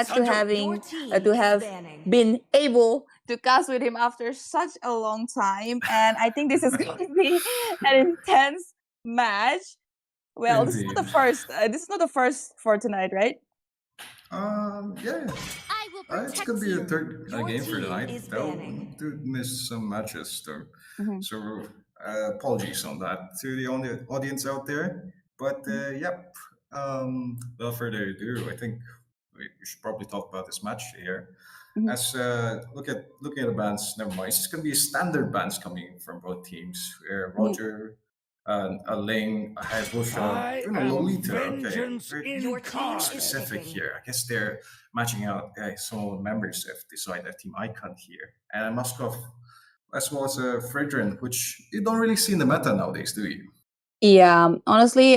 to having to have been able to cast with him after such a long time, and I think this is going to be an intense match. Well, this is not the Indeed. first. This is not the first for tonight, right? Yeah. I will It's protect gonna be a you. third Your game for the team night. is Though banning. do miss some matches though, Mhm. so apologies on that to the audience out there. But yep. Without further ado, I think we should probably talk about this match here. Mhm. As looking at the bands, never mind. It's just gonna be standard bands coming from both teams. Mhm. Roger, a Ling, a Hayabusa, I even a am Lolita. Okay, vengeance very Your team is specific picking. here. I guess they're matching out some members of the side of Team Icon here, and Moskov, as well as Fredrin, which you don't really see in the meta nowadays, do you? Yeah, honestly,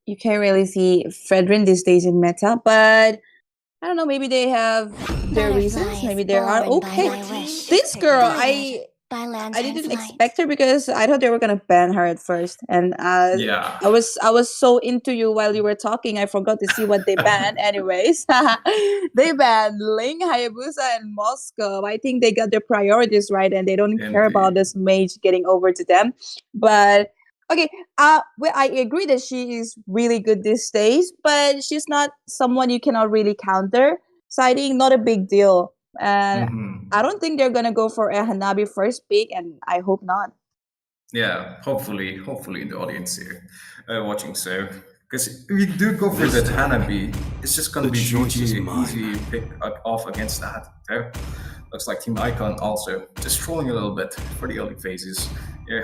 you can't really see Fredrin these days in meta, but I don't know. Maybe they have their reasons. Butterflies Maybe there are born by okay. my wish, This girl, guided by I lantern didn't flight. expect her because I thought they were gonna ban her at first, and Yeah. I was so into you while you were talking. I forgot to see what they banned. Anyways, they banned Ling, Hayabusa, and Moscow. I think they got their priorities right, and they don't care about Indeed. this mage getting over to them. But okay, well, I agree that she is really good these days, but she's not someone you cannot really counter. So I think not a big deal. And I Hmm. don't think they're gonna go for a Hanabi first pick, and I hope not. Yeah, hopefully in the audience here watching. So, because if you do go for that Hanabi, it's just gonna The be choice is GG, mine. easy pick off against that. So, looks like Team Icon also just trolling a little bit for the early phases,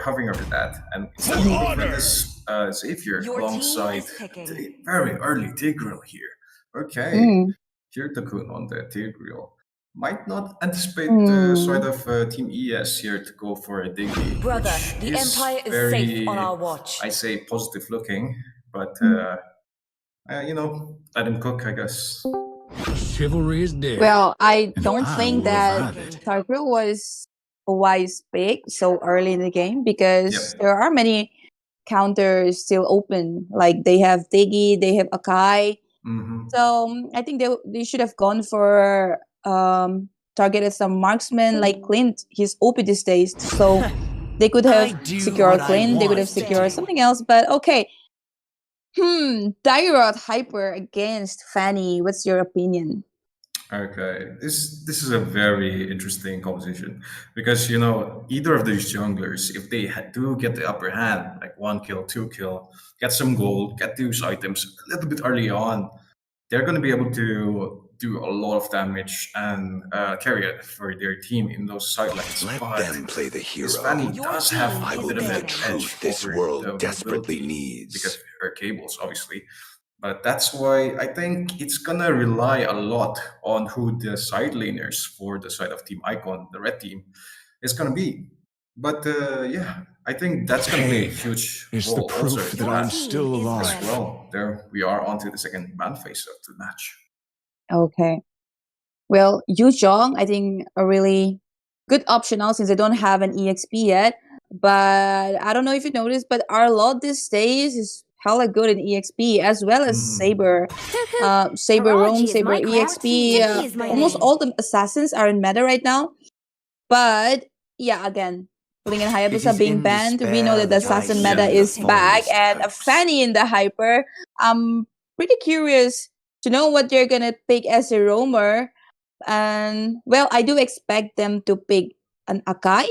hovering over that, and instead of going for this Xavier Your team alongside is picking. the very early Tigreal here. Okay, Mm, here Takun on the Tigreal. Might not anticipate the side mm, of Team ES here to go for a Diggy, Brother, which the is Empire is safe on our very, watch. I say, positive looking, but mm. let him cook, I guess. Chivalry is dead. Well, I And don't I think will that revive it. Tarkir was a wise pick so early in the game because Yep. there are many counters still open. Like they have Diggy, they have Akai. Mm-hmm. So I think they should have gone for targeted some marksman like Clint. He's OP these days, so they could I have do secured what I Clint. They could want have to secured do. something else. But okay, Dyrod Hyper against Fanny. What's your opinion? Okay, this is a very interesting composition because either of these junglers, if they do get the upper hand, like 1 kill, 2 kill, get some gold, get those items a little bit early on, they're going to be able to do a lot of damage and carry it for their team in those side lanes. Let But them play the this hero. Fanny Your does team have I a is will bit of be the an banning. edge truth this over world the desperately mobility because needs. of her cables, obviously. But that's why I think it's gonna rely a lot on who the side laners for the side of Team Icon, the red team, is gonna be. But yeah, I think that's gonna play a Pain huge is the role also proof in that the Your I'm ban team still is alive. as banning. well. There we are onto the second ban phase of the match. Okay. Well, Yu Zhong, I think a really good option now since they don't have an EXP yet. But I don't know if you noticed, but Arlott these days is hella good in EXP as well as Mhm. Saber. Saber Roam, Horology is Saber my craft. EXP. Dicky is my Almost name. all the assassins are in meta right now. But yeah, again, Bling and It Hayabusa is being in banned, we know despair that the that I assassin Yeah. meta see the is back, fondest and a hopes. Fanny in the Hyper. I'm pretty curious to know what they're gonna pick as a roamer. And well, I do expect them to pick an Akai.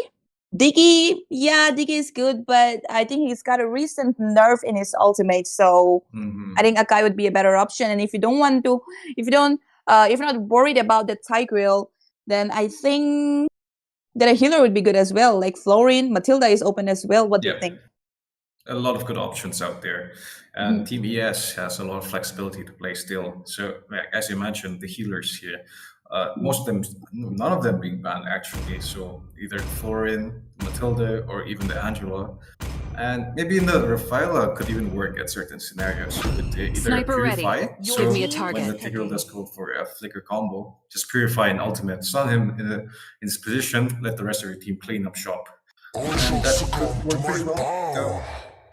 Diggy, yeah, Diggy is good, but I think he's got a recent nerf in his ultimate, so I Hmm. think Akai would be a better option. And if you don't want to, if you don't, if you're not worried about the Tigreal, then I think that a healer would be good as well. Like Florin, Matilda is open as well. What do you Yep. think? A lot of good options out there. And Mhm. Team ES has a lot of flexibility to play still. So, as you mentioned, the healers here, most of them, none of them being banned actually. So, either Florin, Matilda, or even the Angela. And maybe in the Rafaela could even work at certain scenarios with either Sniper ready. Purify. Your So, team when is the Tigreal does picking. go for a flicker combo, just Purify and Ultimate, stun him in his position, let the rest of your team clean up shop. And that could work pretty well. Though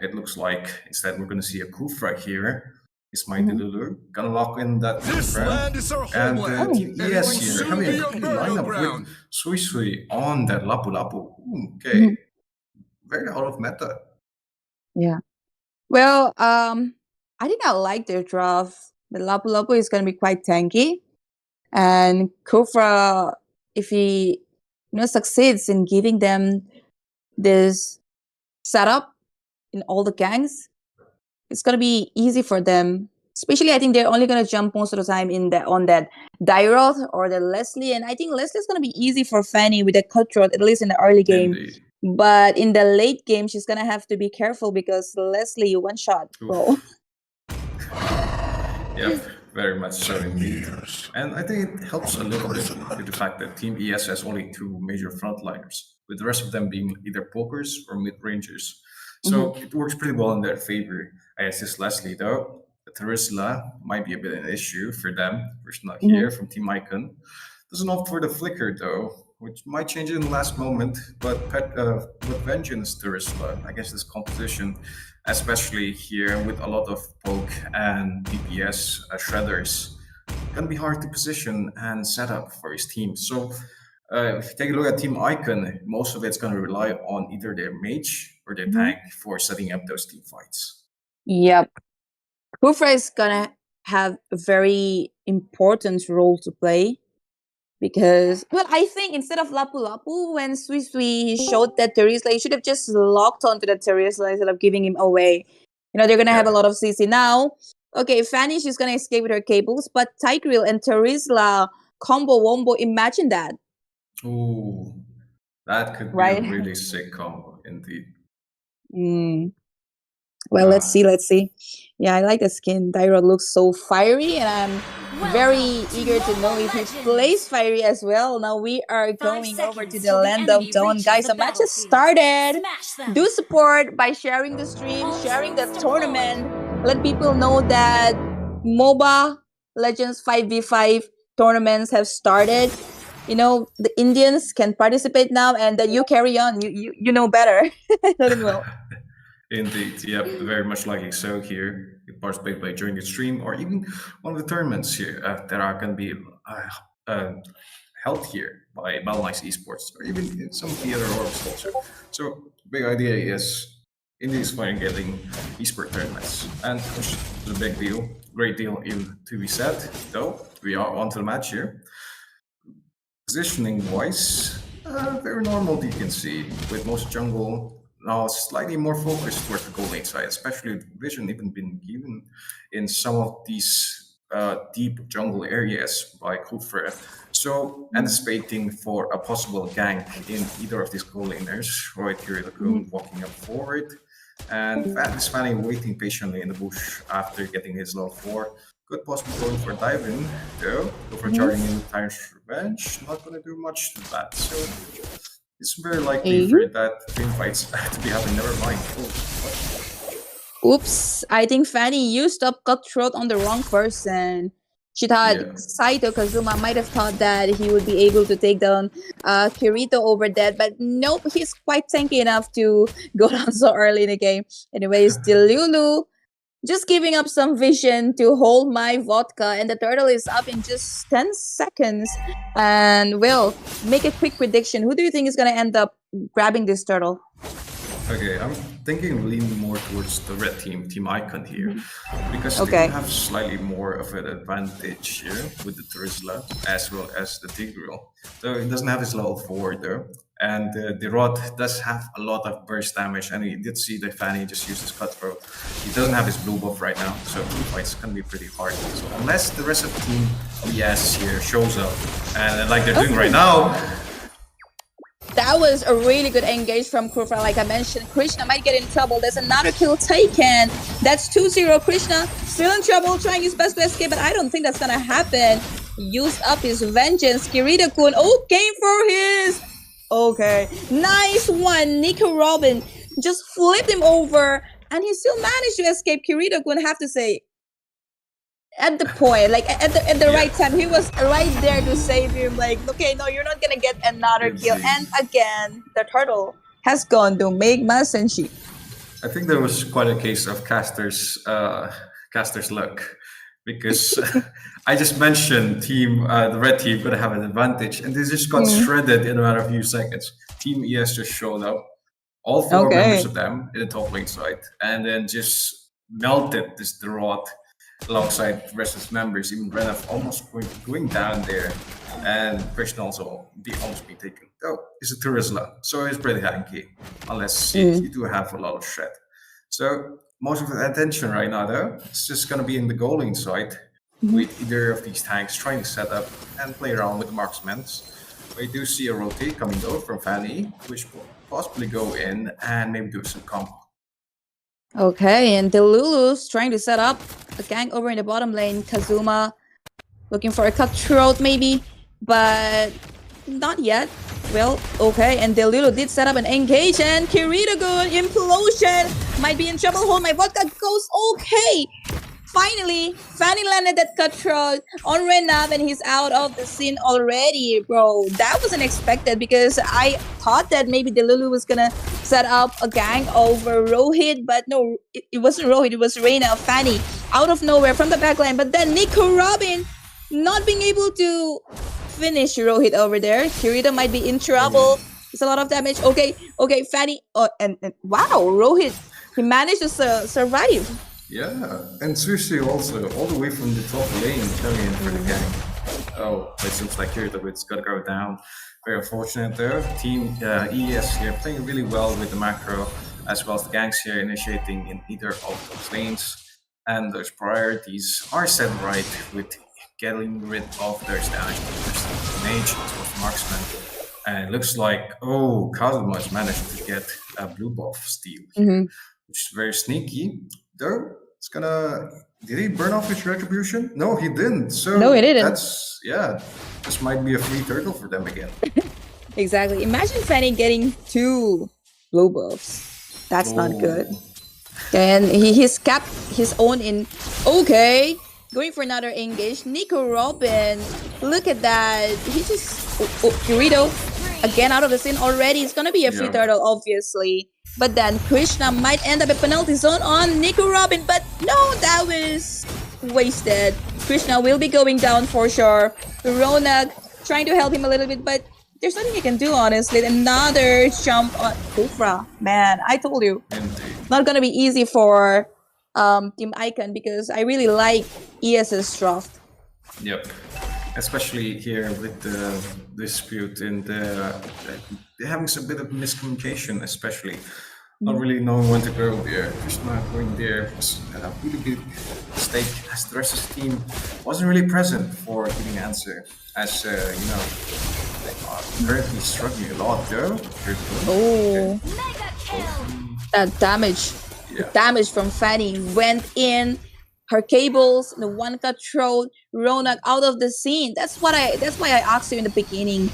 it looks like instead we're going to see a Kufra here. Is Mighty Lulu gonna lock in that This friend? land is our And homeland. Team And it ES will here soon having be a our complete burial lineup ground. with Sui Sui on that Lapu Lapu. Mhm. Okay, very out of meta. Yeah. Well, I think I like their draft. The Lapu Lapu is going to be quite tanky, and Kufra, if he succeeds in giving them this setup in all the gangs, it's going to be easy for them. Especially, I think they're only going to jump most of the time on that Dairoth or the Leslie, and I think Leslie's going to be easy for Fanny with the cutthroat, at least in the early game. Indeed. But in the late game, she's gonna have to be careful because Leslie one shot, bro. Oof. Yep, very much so indeed. And I think it helps a little bit with the fact that Team ES has only two major frontliners, with the rest of them being either pokers or mid rangers. So it works pretty well in their favor. I guess this Leslie though, Terisla might be a bit an issue for them. First not here from Team Icon. Doesn't opt for the flicker though, which might change in the last moment. But with Vengeance Terisla, I guess this composition, especially here with a lot of poke and DPS shredders, can be hard to position and set up for his team. So if you take a look at Team Icon, most of it's going to rely on either their mage or their tank for setting up those team fights. Yep. Kufra is gonna have a very important role to play because, well, I think instead of Lapu Lapu, when Sui Sui showed that Terisla, he should have just locked onto that Terisla instead of giving him away. They're gonna have a lot of CC now. Okay, Fanny, she's gonna escape with her cables, but Tigreal and Terisla combo wombo, imagine that. Ooh, that could be Right. a really sick combo indeed. Well, let's see. Yeah, I like the skin. Dairo looks so fiery, and I'm very eager to know if he plays fiery as well. Now we are going over to the land of Dawn. Guys, the match has started. Do support by sharing the stream, sharing the tournament. Let people know that Moba Legends 5v5 tournaments have started. The Indians can participate now, and that you carry on. You know better. Doesn't well. Indeed, yep, very much likely so here. You participate by joining the stream or even one of the tournaments here that are going to be held here by Battleknights Esports or even some of the other orgs also. So, big idea is India is finally getting esport tournaments, and which is a big deal, great deal even to be said. Though we are on to the match here. Positioning wise, very normal you can see with most jungle now slightly more focused towards the gold lane side, especially with vision even been given in some of these deep jungle areas by Kufra. So anticipating for a possible gank in either of these gold laners, Roy Kirillakun walking up forward, and Fatness Fanny waiting patiently in the bush after getting his level 4. Good possible going for diving, though. Go for charging in Tyrant's Revenge. Not going to do much to that. So it's very likely for that team fights to be happening. Never mind. Oops. I think Fanny used up Cutthroat on the wrong person. She thought Saito Kazuma might have thought that he would be able to take down Kirito over that, but nope, he's quite tanky enough to go down so early in the game. Anyways, Delulu just giving up some vision to hold my vodka, and the turtle is up in just 10 seconds. And we'll make a quick prediction. Who do you think is going to end up grabbing this turtle? Okay, I'm thinking leaning more towards the red team, Team Icon here, because they have slightly more of an advantage here with the Terisla as well as the Tigreal. So it doesn't have his level 4 though, and the Rod does have a lot of burst damage, and you did see that Fanny just used his Cutthroat. He doesn't have his blue buff right now, so team fights can be pretty hard. So unless the rest of the team ES here shows up, and like they're doing right now, that was a really good engage from Kufra. Like I mentioned, Krishna might get in trouble. There's another kill taken. That's 2-0. Krishna still in trouble, trying his best to escape, but I don't think that's gonna happen. Used up his vengeance. Kirito-kun, came for his. Okay, nice one. Nico Robin just flipped him over, and he still managed to escape. Kirito-kun, have to say, at the point, like at the right time, he was right there to save him. Like, okay, no, you're not gonna get another kill. And again, the turtle has gone to make Masenshi. I think there was quite a case of casters caster's luck. Because I just mentioned the red team could have an advantage, and they just got shredded in a matter of a few seconds. Team ES just showed up, all four members Okay. of them in the top lane side, and then just melted the rod alongside the rest of the members. Even Renaf almost going down there, and Krishna also almost being taken. Oh, it's a Turisla, so it's pretty hanky, unless you do have a lot of shred. So most of the attention right now, though, it's just going to be in the goal lane side, with either of these tanks trying to set up and play around with the marksmen. We do see a rotate coming though from Fanny, which will possibly go in and maybe do some combo. Okay, and Delulu's trying to set up a gang over in the bottom lane. Kazuma looking for a cutthroat maybe, but not yet. Well, okay, and Delulu did set up an engage, and Kirito-gun implosion might be in trouble. Hold my vodka goes okay. Finally, Fanny landed that cutthroat on Renab, and he's out of the scene already, bro. That wasn't expected because I thought that maybe Delulu was gonna set up a gang over Rohit, but no, it wasn't Rohit, it was Reina. Fanny out of nowhere from the backline, but then Nico Robin not being able to finish Rohit over there. Kirito might be in trouble. It's a lot of damage. Okay, Fanny. Oh, and wow, Rohit, he managed to survive. Yeah, and Sushi also, all the way from the top lane, coming in for the gang. Oh, it seems like Kirito-gun's got to go down. Very unfortunate there. Team ES here playing really well with the macro, as well as the gangs here initiating in either of those lanes. And those priorities are set right with getting rid of their damage mage, as well as marksman. And it looks like, Kazuma has managed to get a blue buff steal here, which is very sneaky. Though it's gonna. Did he burn off his retribution? No, he didn't. So no, he didn't. This might be a free turtle for them again. Exactly. Imagine Fanny getting 2 blue buffs. That's not good. And he's capped his own in. Okay, going for another engage. Nico Robin, look at that. He just Kirito again out of the scene already. It's gonna be a free turtle, obviously. But then Krishna might end up a penalty zone on Nico Robin. But no, that was wasted. Krishna will be going down for sure. Ronak trying to help him a little bit, but there's nothing he can do, honestly. Another jump on Kufra. Man, I told you. Not gonna be easy for Team Icon because I really like ES's draft. Yep. Especially here with the dispute and they're having some bit of miscommunication, especially not really knowing when to go there. Krishna going there was a really big mistake, as the rest of the team wasn't really present for giving an answer. As they are currently struggling a lot though. That damage. The damage from Fanny went in. Her cables, the one cut throat, Ronak out of the scene. That's why I asked you in the beginning.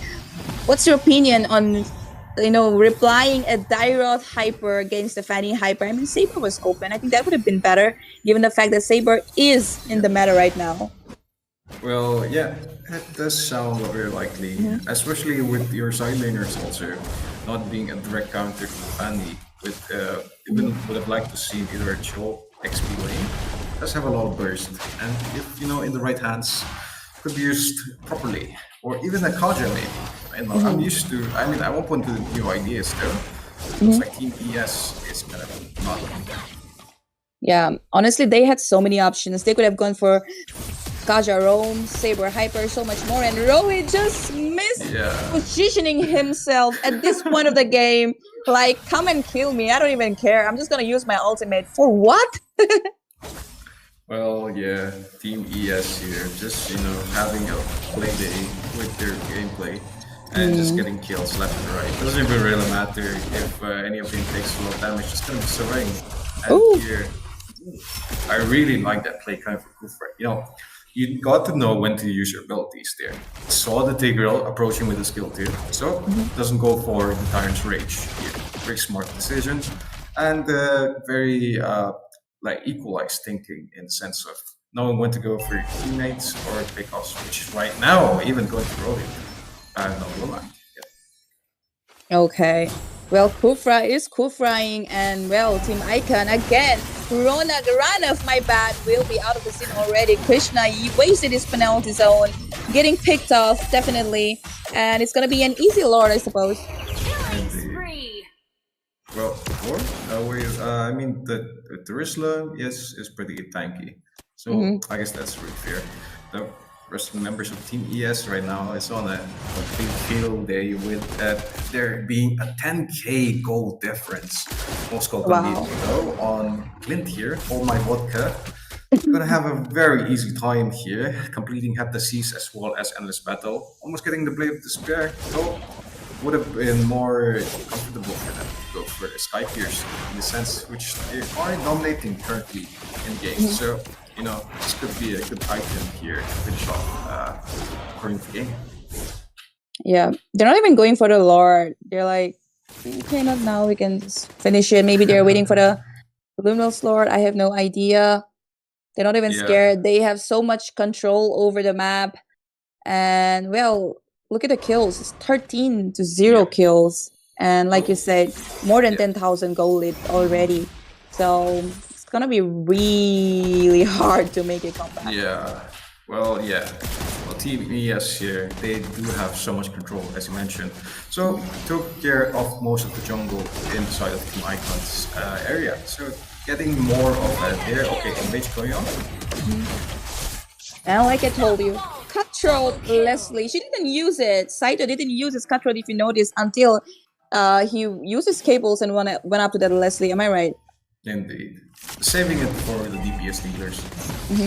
What's your opinion on replying a Dairoth hyper against the Fanny hyper? I mean, Saber was open. I think that would have been better, given the fact that Saber is in the meta right now. Well, yeah, that does sound very likely, especially with your side laners also not being a direct counter to Fanny. With even would have liked to see either a Cho XP lane. Does have a lot of burst, and if in the right hands, could be used properly, or even a Kaja maybe. I'm used to. I mean, I'm open to new ideas though. Looks like Team ES is kind of not. Yeah, honestly, they had so many options. They could have gone for Kaja Roam, Saber Hyper, so much more, and Rohit just missed positioning himself at this point of the game. Like, come and kill me. I don't even care. I'm just gonna use my ultimate. For what? Well, yeah, Team ES here, just having a play day with their gameplay and just getting kills left and right. It doesn't even really matter if any of them takes a lot of damage, just gonna be surviving. And here, I really like that play kind of for Kufra. You got to know when to use your abilities there. Saw the Tigreal approaching with a skill tier, so doesn't go for the Tyrant's Rage here. Very smart decision, and very equalized thinking in the sense of knowing when to go for your teammates or pick offs, which is right now even going to roll it. Okay. Well, Kufra is Kufraing, and well, Team Icon again Ranov, my bad, will be out of the scene already. Krishna, he wasted his penalty zone, getting picked off, definitely. And it's gonna be an easy lord, I suppose. Killing Indeed. spree. Well, or I mean the Terisla is pretty tanky, so I guess that's pretty fair. The rest of the members of Team ES right now is on a complete field day with there being a 10k goal difference. Most goal can be Wow. though on Clint here. All my vodka. Gonna have a very easy time here, completing Heptasis as well as Endless Battle. Almost getting the Blade of Despair, though would have been more comfortable for them to go for the Sky Pierce in the sense which they are dominating currently in game. So, this could be a good item here to finish off according to the game. Yeah, they're not even going for the lord. They're like, okay, not now. We can just finish it. Maybe they're waiting for the Luminous Lord. I have no idea. They're not even Yeah. scared. They have so much control over the map. And well, look at the kills. It's 13-0 Yeah. kills. And like you Oh. said, more than Yeah. 10,000 goal lead already. So it's gonna be really hard to make a comeback. Yeah. Well, yeah. Well, Team ES here, they do have so much control, as you mentioned. So, took care of most of the jungle inside of Team Icon's area. So, getting more of that here. Okay, engage going on. And like I told you, Cutthroat Leslie, she didn't use it. Saito didn't use his Cutthroat, if you notice, until he used his cables and went up to that Leslie. Am I right? Indeed. Saving it for the DPS dealers.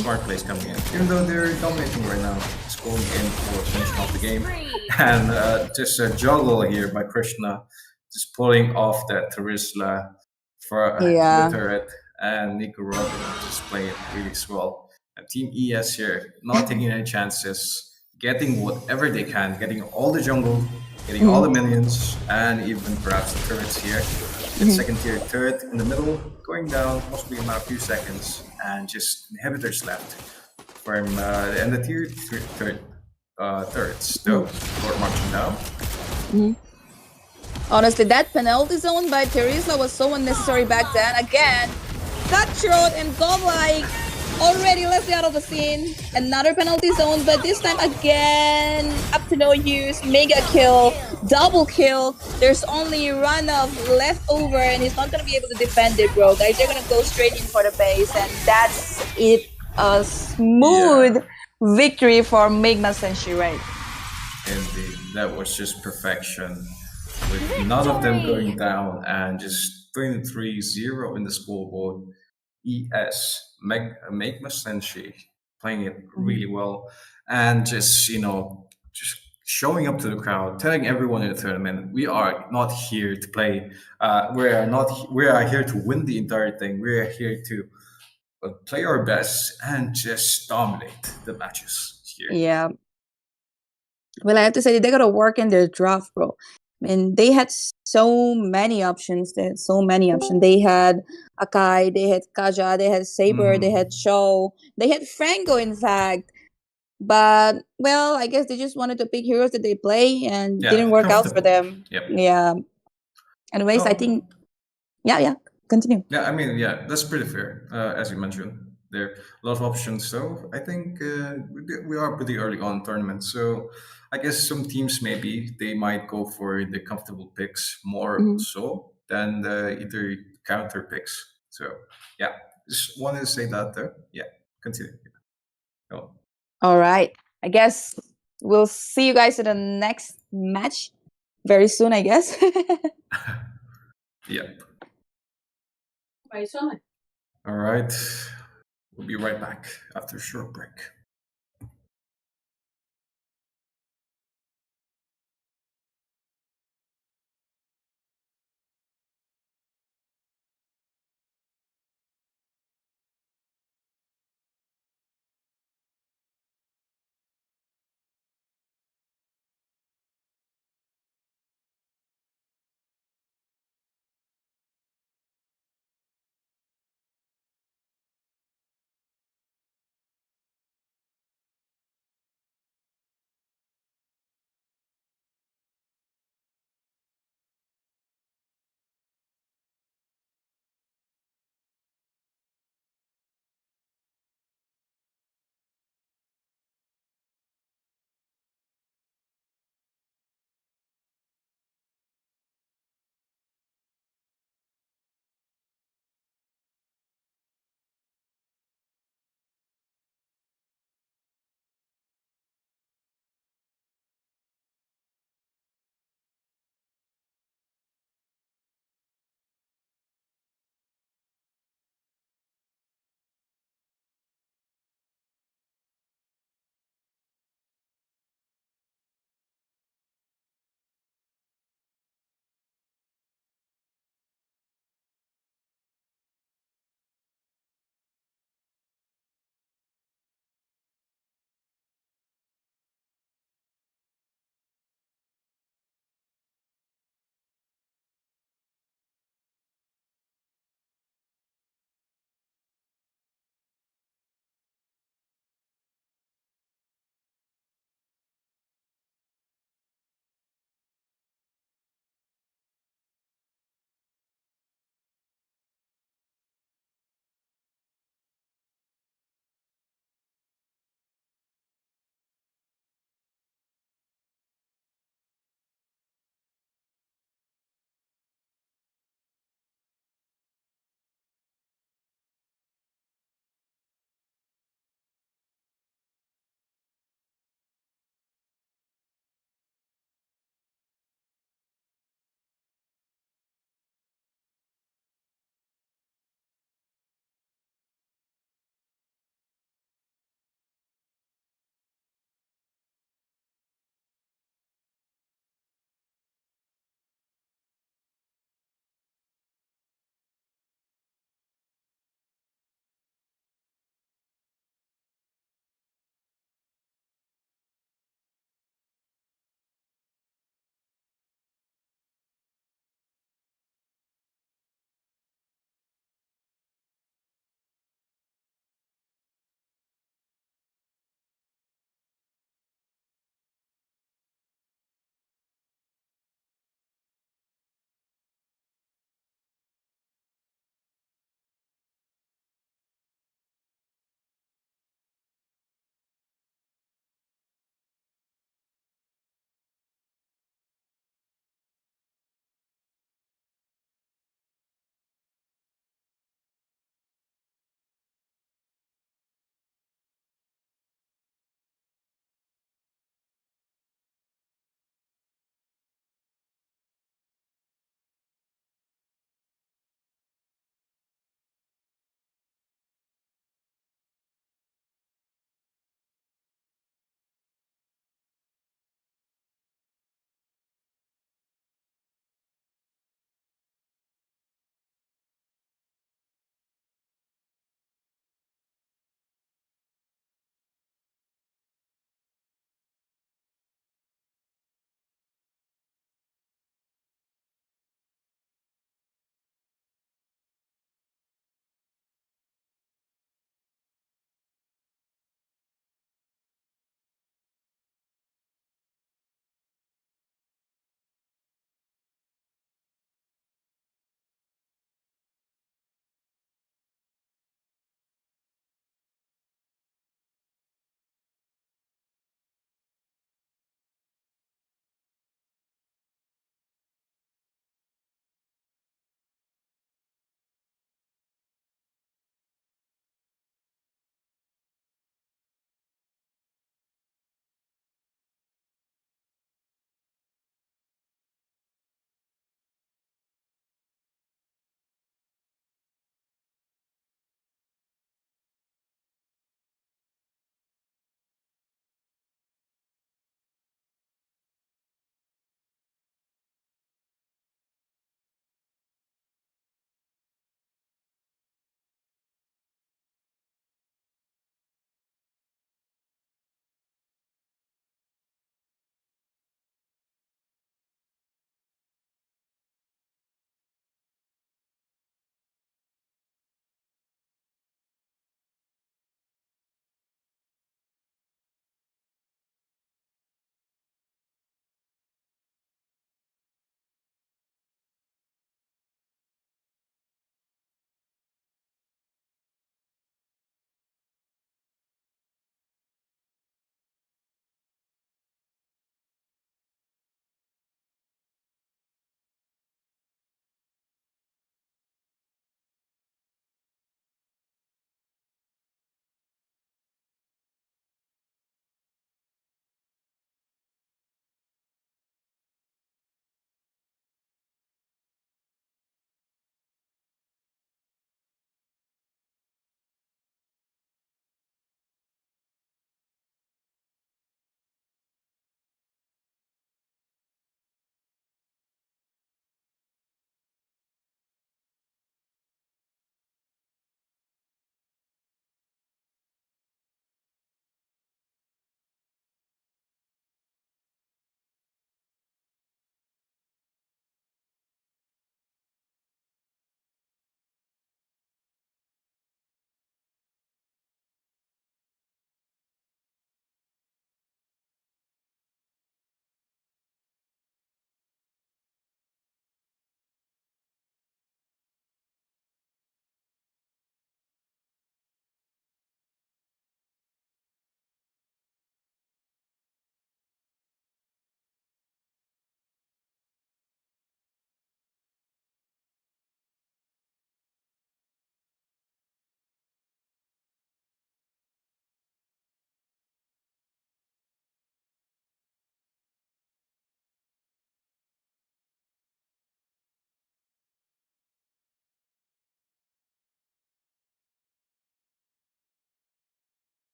Smart plays coming in. Even though they're dominating right now, it's going in for finishing off the game. And just a juggle here by Krishna, just pulling off that Terisla for Yeah. the turret. And Nico Robin just playing it really well. And Team ES here, not taking any chances, getting whatever they can, getting all the jungle, getting all the minions, and even perhaps the turrets here. The second tier turret in the middle, going down, possibly in about a few seconds, and just inhibitors left from and the tier turrets. Though, for marching down. Honestly, that penalty zone by Teresa was so unnecessary back then. Again, Cutthroat and Godlike already left out of the scene. Another penalty zone, but this time again, up to no use. Mega kill, double kill. There's only Ranov left over, and he's not gonna be able to defend it, bro. Guys, they're gonna go straight in for the base, and that's it. A smooth victory for Megma Senshi, right? Indeed, that was just perfection. With none of them going down and just 23-0 in the scoreboard. ES, Megma Senshi, playing it really well. And just, just showing up to the crowd, telling everyone in the tournament, we are not here to play. We are here to win the entire thing. We are here to play our best and just dominate the matches here. Yeah. Well, I have to say they gotta work in their draft, bro. And they had so many options. They had so many options. They had Akai, they had Kaja, they had Saber, they had Show, they had Franco, in fact. But well, I guess they just wanted to pick heroes that they play and didn't work out for them. Yep. Yeah. Anyways, I think yeah, continue. Yeah, I mean, yeah, that's pretty fair. As you mentioned, there are a lot of options. So I think we are pretty early on in tournament. So I guess some teams maybe they might go for the comfortable picks more so than the either counter picks. So yeah, just wanted to say that though. Yeah, continue. Oh. All right. I guess we'll see you guys in the next match very soon, I guess. Yep. All right. We'll be right back after a short break.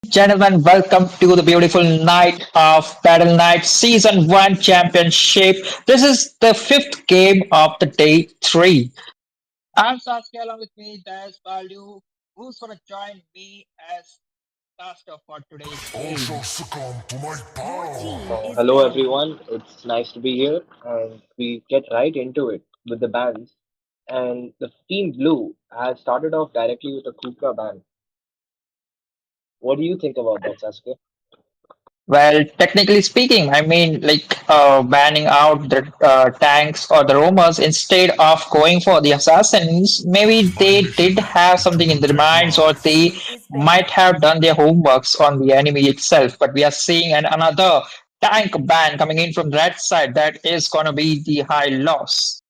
Gentlemen, welcome to the beautiful night of Battle Night Season 1 Championship. This is the fifth game of the day 3. I'm Saskia along with me, there's Balu, who's gonna join me as caster for today's game. Your team is Hello banning. everyone, it's nice to be here and we get right into it with the bands. And the team Blue has started off directly with a Kukra ban. What do you think about that, Sasuke? Well, technically speaking, I mean, banning out the tanks or the roamers instead of going for the assassins. Maybe they did have something in their minds, Your or they team is might banning. have done their homeworks on the enemy itself. But we are seeing another tank ban coming in from that side. That is going to be the high loss.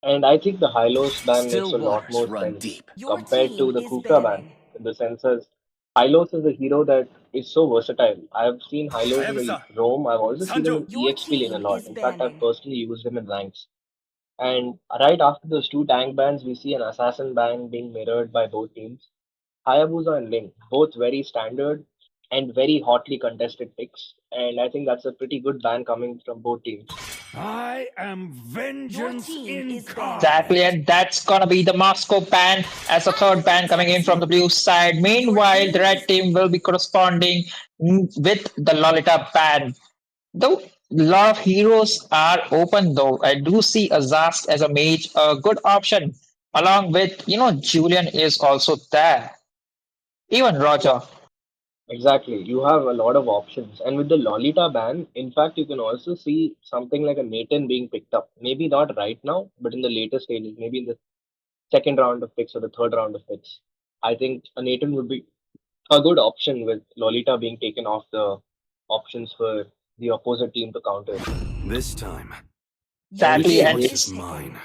And I think the Hylos ban makes Still a lot waters more run sense deep. Your compared team to the is Kukra ban. banning. In the sense as Hylos is a hero that is so versatile. I've seen Hylos in the はやぶさ roam, I've also seen him in Your EXP lane a team lot. is In fact, I've banning. personally used him in ranks. And right after those two tank bans, we see an assassin ban being mirrored by both teams. Hayabusa and Ling, both very standard and very hotly contested picks. And I think that's a pretty good ban coming from both teams. I am Your vengeance team is banning. Exactly, incarnate. and that's gonna be the Moscow ban as a I third will ban coming in protect from the you. blue side. Your Meanwhile, the team red is team will be corresponding with the Lolita ban. Though a lot of heroes are open, though I do see Azast as a mage, a good option. Along with Julian is also there. Even Yeah, Roger. exactly. You have a lot of options. And with the Lolita ban, in fact, you can also see something like a Nathan being picked up. Maybe not right now, but in the later stages, maybe in the second round of picks or the third round of picks. I think a Nathan would be a good option with Lolita being taken off the options for the opposite team to counter. This time, Your We Exactly, see a and team great is vengeance is it's picking. mine.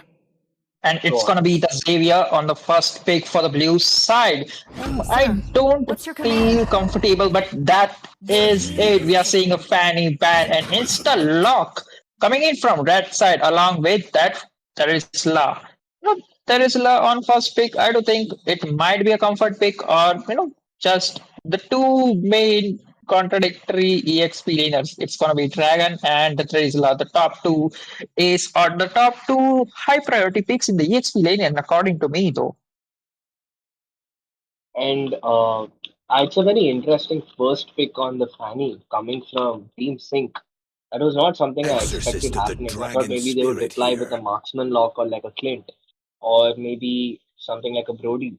and go it's on. going to be the Xavier on the first pick for the blue side. I Sir, don't what's your command? feel comfortable, but that Your is team it. is We are seeing a picking. Fanny ban and insta lock coming in from red side along with that Terisla. Terisla on first pick, I do think it might be a comfort pick or just the two main contradictory EXP laners. It's gonna be Dragon and the Terisla, the top two is or the top two high priority picks in the EXP lane, and according to me though. And it's a very interesting first pick on the Fanny coming from Team Sync. That was not something I expected Exorcist of the happening. I thought dragon maybe they would spirit reply with a here. marksman lock or like a Clint, or maybe something like a Brody.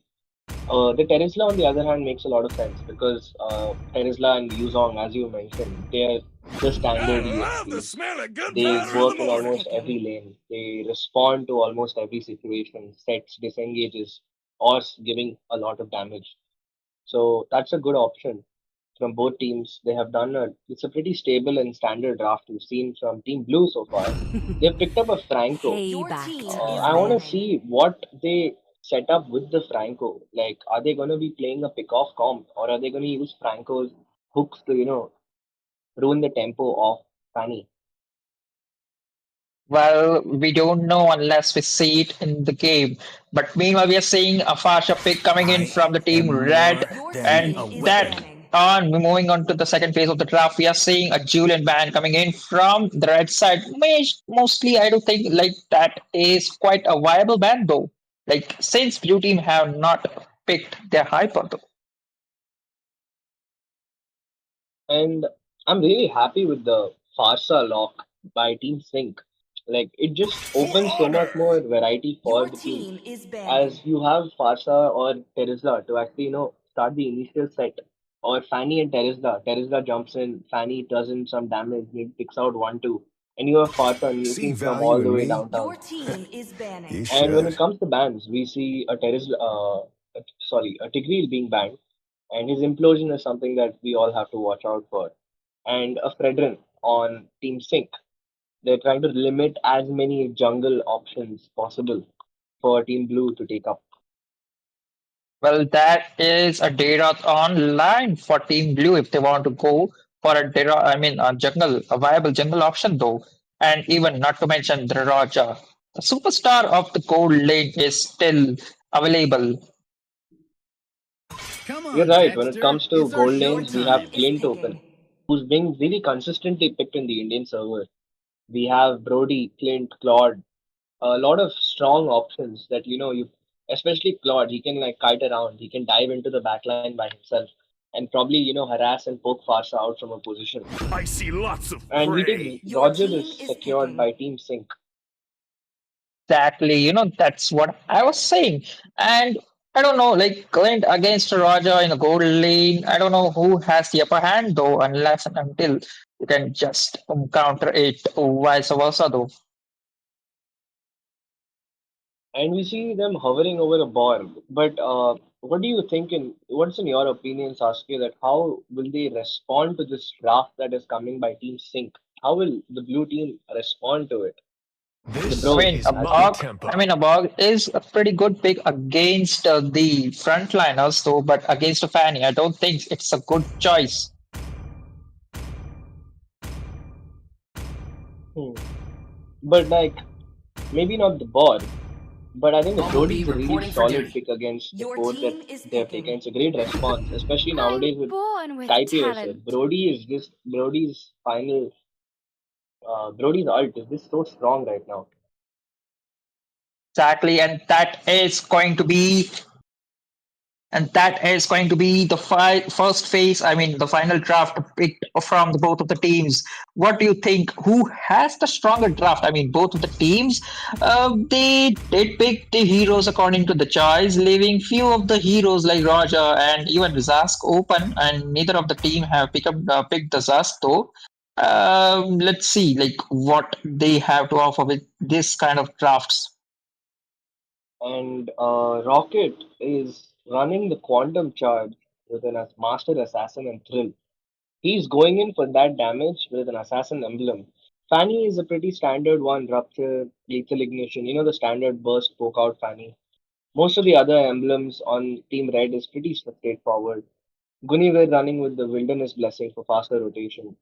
The Terizla, on the other hand, makes a lot of sense because Terizla and Yuzong, as you mentioned, they're the I standard love the EXPs. smell of They Your gunpowder in the work team in is morning. almost picking. every lane. They respond to almost every situation, sets, disengages, or giving a lot of damage. So that's a good option from both teams. They have done it's a pretty stable and standard draft we've seen from Team Blue so far. They've picked up a Franco. Your team is I want to banning. see what they set up with the Franco. Like, are they going to be playing a pick-off comp, or are they going to use Franco's hooks to, ruin the tempo of Fanny? Well, we don't know unless we see it in the game. But meanwhile, we are seeing a Farsha pick coming in I from the team am red, more Your than and a team is that weapon. banning. on moving on to the second phase of the draft, we are seeing a Julian ban coming in from the red side. Mostly, I do think like that is quite a viable ban though. Like since blue team have not picked their hyper though. And I'm really happy with the Farsa lock by Team Sync. Like, it just For opens so much honor! more variety for Your the team. team is banning. As you have Farsa or Terizla to actually, start the initial set. Or Fanny and Terizla. Terizla jumps in, Fanny does in some damage, maybe picks out 1-2. And you have Farsa See nuking from value all the in way me? Your downtown. team is You banning. And when should. it comes to bans, we see a a Tigreal being banned, and his implosion is something that we all have to watch out for. And a Fredrin on Team Sync. They're trying to limit as many jungle options possible for Team Blue to take up. Well, that is a data online for Team Blue if they want to go for a data, I mean, a jungle, a viable jungle option though. And even not to mention the Raja. The superstar of the gold lane is still available. Come You're on, right. When it Dexter. comes to It's our gold Your lanes, we team have showtime. is Clint Open, picking. who's being really consistently picked in the Indian server. We have Brody, Clint, Claude, a lot of strong options that you, especially Claude, he can like kite around, he can dive into the backline by himself, and probably harass and poke Farsa out from a position. I see lots of And we think prey. Your Roger team is is secured picking. by Team Sync. Exactly, that's what I was saying. And I don't know, like Clint against Roger in the gold lane. I don't know who has the upper hand though, unless and until you can just counter it, or vice versa though. And we see them hovering over a bar. But what do you think? What's in your opinion, Sasuke? That how will they respond to this draft that is coming by Team Sync? How will the blue team respond to it? The I This bros, mean, is a as my in. bog. I mean, tempo. a bog is a pretty good pick against the frontliners, though. But against a Fanny, I don't think it's a good choice. Hmm. But like maybe not the Borg, but I think the Brody Mlbb is a really reporting for solid duty. pick against the Your court that team is they have taken. picking. It's a great response, especially I'm nowadays with born with Skypiercer. talent. Brody's ult is just so strong right now. Exactly, and that is going to be the first phase. I mean, the final draft picked from the both of the teams. What do you think? Who has the stronger draft? I mean, both of the teams, they did pick the heroes according to the choice, leaving few of the heroes like Roger and even Zask open, and neither of the team have picked the Zask though. Let's see, like what they have to offer with this kind of drafts. And Rocket is running the quantum charge with an master assassin and thrill. He's going in for that damage with an assassin emblem. Fanny is a pretty standard one, rupture, lethal ignition, the standard burst poke out Fanny. Most of the other emblems on Team Red is pretty straightforward. Guinevere running with the wilderness blessing for faster rotation.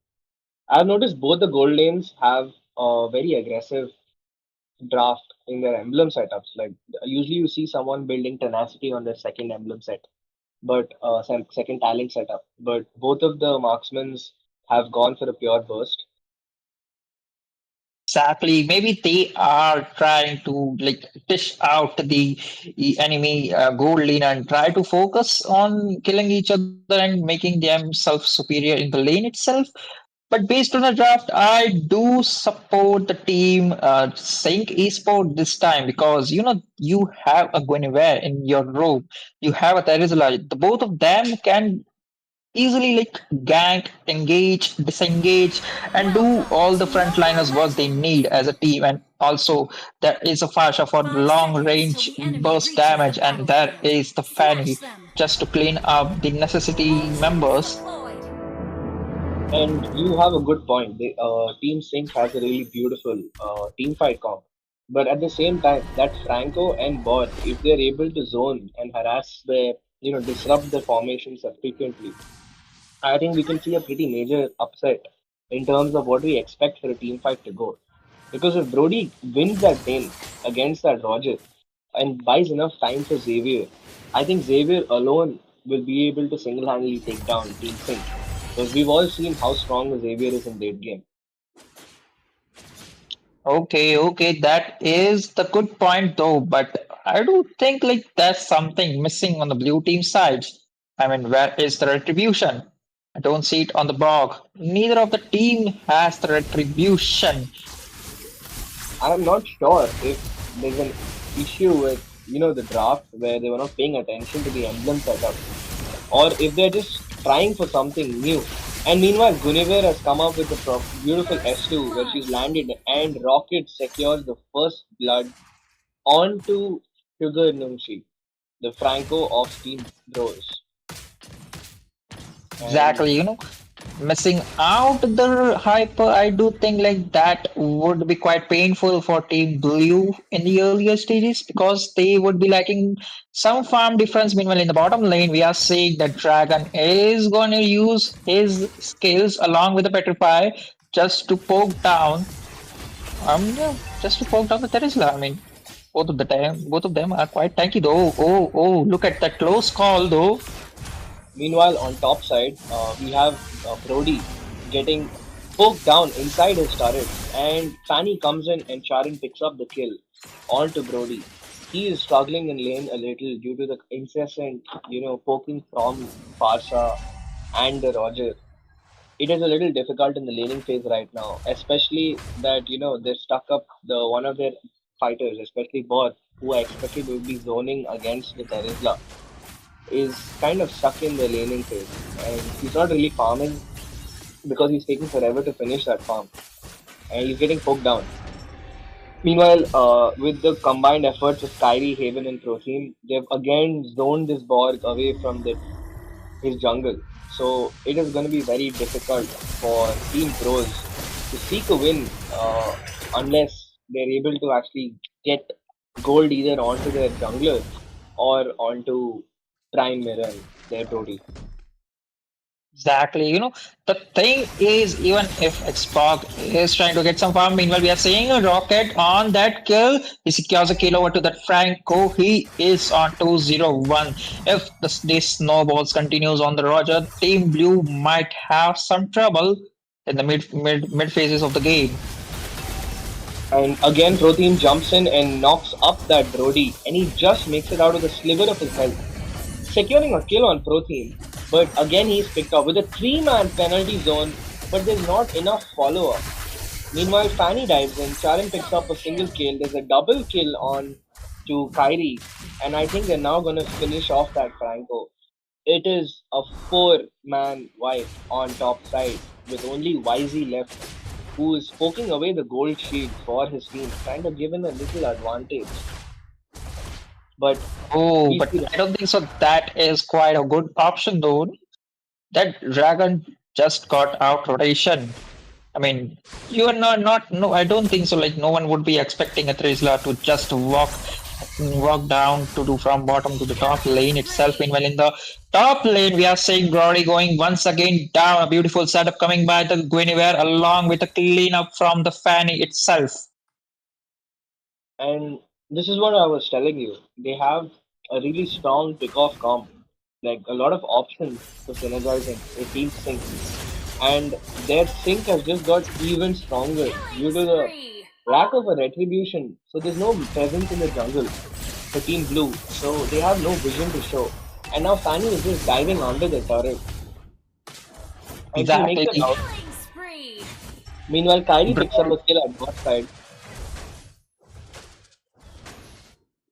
I've noticed both the gold lanes have a very aggressive draft in their emblem setups. Like usually you see someone building tenacity on their second emblem set, but second talent setup. But both of the marksmans have gone for a pure burst. Exactly. Maybe they are trying to like dish out the enemy gold lane and try to focus on killing each other and making themselves superior in the lane itself. But based on the draft, I do support the team Sync Esport this time because you have a Guinevere in your row, you have a Terizla. The both of them can easily like gank, engage, disengage, and do Welcome all to the Mobile frontliners work they need Legends. as a team. And also, there is a Fasha for the 5 seconds long till range the enemy burst reaches the damage, and there battlefield. is the Smash Fanny them. just to clean up the necessity Ultimate members. deployed. And you have a good point. Team Sync has a really beautiful team fight comp. But at the same time, that Franco and Borg, if they're able to zone and harass disrupt the formations frequently, I think we can see a pretty major upset in terms of what we expect for a team fight to go. Because if Brody wins that lane against that Roger and buys enough time for Xavier, I think Xavier alone will be able to single handedly take down Team Sync. Because we've all seen how strong Xavier is in late game. Okay, that is the good point though, but I do think like there's something missing on the blue team side. I mean, where is the retribution? I don't see it on the bog. Neither of the team has the retribution. I'm not sure if there's an issue with the draft where they were not paying attention to the emblem setup, or if they're just trying for something new. And meanwhile, Guinevere has come up with a beautiful First S2 where blood. she's landed, and Rocket secures the first blood onto Sugar Nunchi, the Franco of Team Bros. And Exactly, missing out the hyper, I do think like that would be quite painful for Team Blue in the earlier stages because they would be lacking some farm difference. Meanwhile, in the bottom lane, we are seeing that Dragon is going to use his skills along with the Petrify just to poke down. Yeah, just to poke down the Terizla. I mean, both of them are quite tanky though. Oh, look at that close call though. Meanwhile, on top side, we have Brody getting poked down inside his turrets, and Fanny comes in and Charin picks up the kill onto Brody. He is struggling in lane a little due to the incessant, poking from Farsa and the Roger. It is a little difficult in the laning phase right now, especially that they stuck up the one of their fighters, especially Bot, who I expected would be zoning against the Terizla, is kind of stuck in the laning phase, and he's not really farming because he's taking forever to finish that farm, and he's getting poked down. Meanwhile, with the combined efforts of Kyrie, Haven, and Protein, they've again zoned this Borg away from his jungle. So it is going to be very difficult for Team Pros to seek a win unless they're able to actually get gold either onto their jungler or onto Prime Mirror, their Brody. Exactly. The thing is, even if Xbox is trying to get some farm, meanwhile, we are seeing a rocket on that kill. He secures a kill over to that Franco. He is on 201. If this snowballs continues on the Roger, Team Blue might have some trouble in the mid phases of the game. And again, Pro Team jumps in and knocks up that Brody, and he just makes it out with a sliver of his health, securing a kill on Pro Team. But again, he's picked up with a 3-man penalty zone, but there's not enough follow up. Meanwhile, Fanny dives in, Charin picks up a single kill, there's a double kill on to Kyrie, and I think they're now going to finish off that Franco. It is a 4-man wipe on top side with only YZ left, who is poking away the gold shield for his team, kind of given a little advantage. But Oh, we but see I don't think so. That is quite a good option, though. That dragon just got out rotation. I mean, you are not no. I don't think so. Like no one would be expecting a Trizla to just walk down to do from bottom to the top lane itself. Meanwhile, in the top lane, we are seeing Brody going once again down. A beautiful setup coming by the Guinevere along with a cleanup from the Fanny itself. And this is what I was telling you. They have a really strong pick-off comp, like a lot of options for synergizing a team sync. And their sync has just got even stronger due to the lack of a retribution. So there's no presence in the jungle for Team Blue. So they have no vision to show. And now Fanny is just diving under the turret. And she makes Exactly. it out. Meanwhile, Kyrie picks up Bro, a kill at bot side.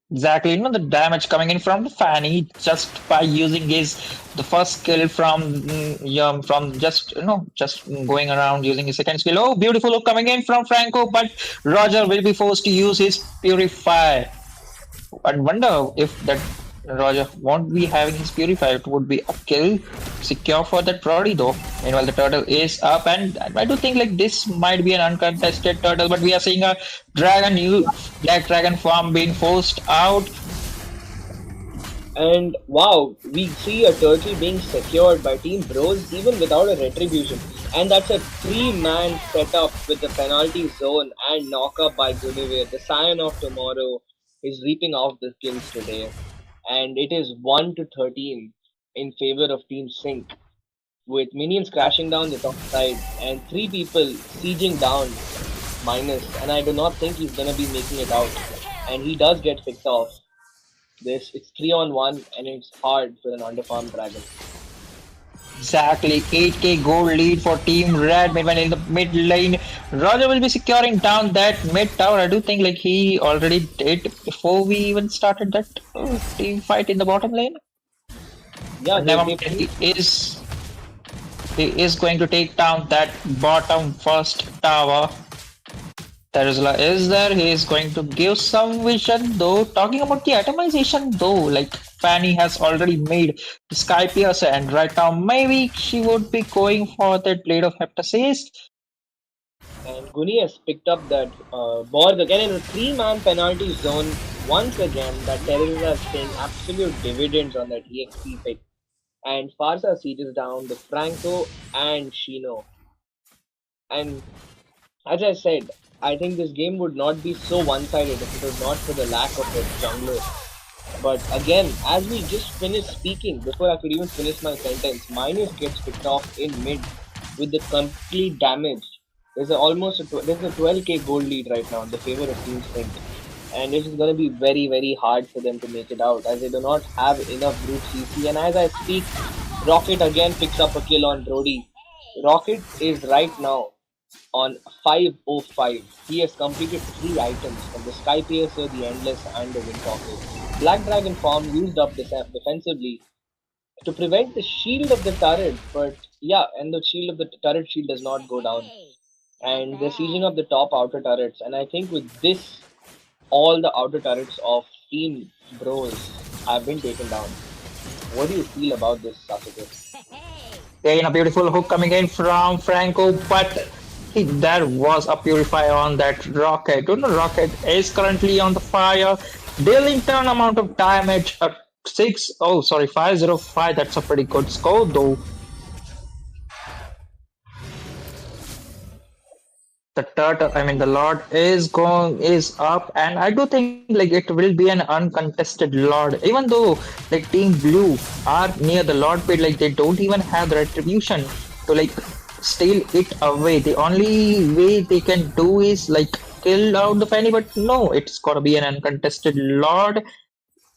exactly. The damage coming in from the Fanny just by using his the first skill from just just going around using his second skill. Oh, beautiful look coming in from Franco, but Roger will be forced to use his Purify. I wonder if that Roger won't be having his Purify. It would be a kill secure for that Brody though. Meanwhile, the turtle is up, and I do think like this might be an uncontested turtle, but we are seeing a new black dragon farm being forced out. And wow, we see a turtle being secured by Team Bros even without a retribution. And that's a 3-man setup with the penalty zone and knockup by Guinevere. The Scion of Tomorrow is reaping off the kills today. And it is 1 to 13 in favor of Team Sync, with minions crashing down the top side and 3 people sieging down minus. And I do not think he's gonna be making it out. And he does get picked off. It's 3-on-1 and it's hard for an underfarmed dragon. Exactly, 8k gold lead for Team Red. Meanwhile, in the mid lane, Roger will be securing down that mid tower. I do think like he already did before we even started that team fight in the bottom lane. Yeah, Never mind, he is going to take down that bottom first tower. Terizla is there. He is going to give some vision though. Talking about the atomization though, like Fanny has already made the Sky Piercer, and right now maybe she would be going for that Blade of Heptasis. and Guni has picked up that Borg again in a 3-man penalty zone. Once again, that Terrorists are paying absolute dividends on that EXP pick. And Farsa sieges down the Franco and Shino. And as I said, I think this game would not be so one-sided if it was not for the lack of a jungler. But again, as we just finished speaking, before I could even finish my sentence, Minus gets picked off in mid with the complete damage. There's a 12k gold lead right now in the favor of Team Sync, and it is going to be very very hard for them to make it out as they do not have enough brute CC. And as I speak, Rocket again picks up a kill on Brody. Rocket is right now on 505. He has completed 3 items from the Sky Piercer, the Endless, and the Windtalker. Black Dragon form used up defensively to prevent the shield of the turret, but yeah, and the shield of the turret shield does not go down. And they're sieging up the top outer turrets, and I think with this, all the outer turrets of Team Bros have been taken down. What do you feel about this, Sasuke? Again, a beautiful hook coming in from Franco, but there was a purifier on that rocket. You know, rocket is currently on the fire, dealing ton amount of damage. 505. That's a pretty good score, though. The turtle, I mean, the Lord is up, and I do think like it will be an uncontested Lord, even though like Team Blue are near the Lord pit, like they don't even have the retribution to like steal it away. The only way they can do is like kill out the Fanny, but no, it's gotta be an uncontested Lord.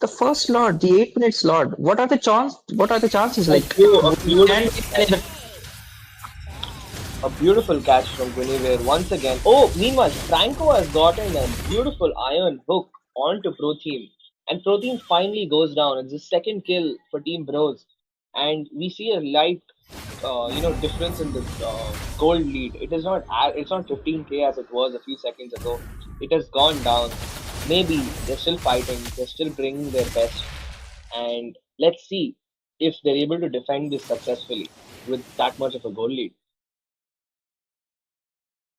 The first Lord, the 8 minutes Lord. What are the chance? What are the chances? A, Like, beau- a can beautiful we catch. A beautiful catch from Guinevere once again. Oh, meanwhile, Franco has gotten a beautiful iron hook onto Pro Team. And Pro Team finally goes down. It's the second kill for Team Bros. And we see a light difference in the gold lead. It's not 15k as it was a few seconds ago. It has gone down. Maybe they're still fighting. They're still bringing their best. And let's see if they're able to defend this successfully with that much of a gold lead.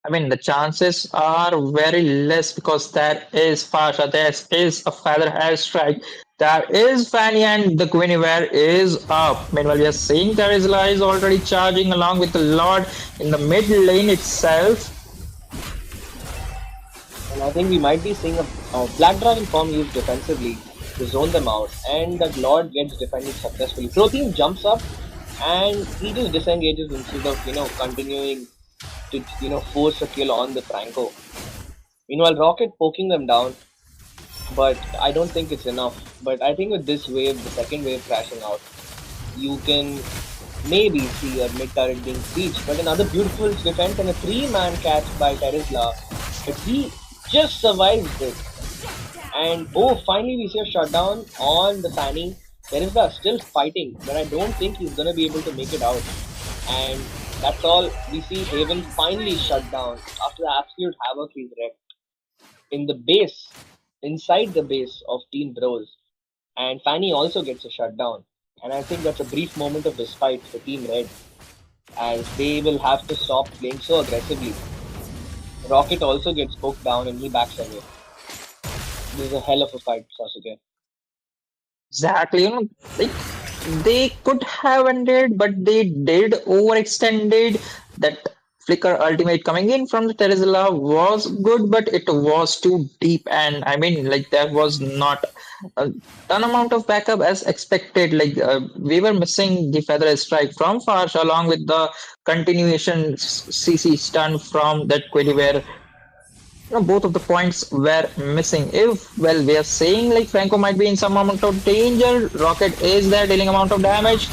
I mean, the chances are very less because there is Fasha, there is a feather airstrike, there is Fanny, and the Guinevere is up. Meanwhile, we are seeing Terizla is already charging along with the Lord in the mid lane itself. And I think we might be seeing a Black Dragon form used defensively to zone them out, and that Lord gets defended successfully. Pro Team jumps up and he just disengages instead of continuing to force a kill on the Franco. Meanwhile, Rocket poking them down, but I don't think it's enough. But I think with this wave, the second wave crashing out, you can maybe see a mid turret being sieged. But another beautiful defense and a 3-man catch by Terizla, but he just survives it. And oh, finally we see a shutdown on the Fanny. Terizla still fighting, but I don't think he's gonna be able to make it out. And that's all. We see Haven finally shut down after the absolute havoc he's wreaked in the base, inside the base of Team Bros. And Fanny also gets a shutdown. And I think that's a brief moment of respite for Team Red, as they will have to stop playing so aggressively. Rocket also gets poked down and he backs away. This is a hell of a fight, Sasuke. Exactly, like they could have ended, but they did overextended. That flicker ultimate coming in from the Terizla was good, but it was too deep, and I mean, like there was not a ton amount of backup as expected. Like we were missing the feather strike from Farsh along with the continuation CC stun from that Quiddy where both of the points were missing. If, well, we are saying like Franco might be in some amount of danger, Rocket is there dealing amount of damage.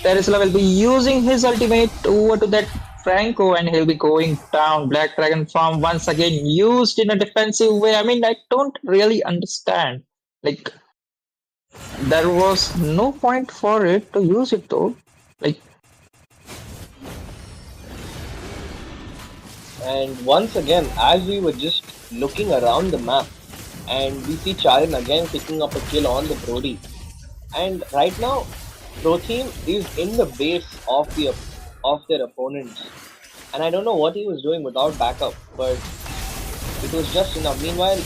Terisla will be using his ultimate over to that Franco and he'll be going down. Black Dragon farm once again used in a defensive way. I mean, I don't really understand. Like, there was no point for it to use it though. Like, And once again, as we were just looking around the map, and we see Charin again picking up a kill on the Brody. And right now, Pro Team is in the base of their opponents. And I don't know what he was doing without backup, but it was just enough. Meanwhile,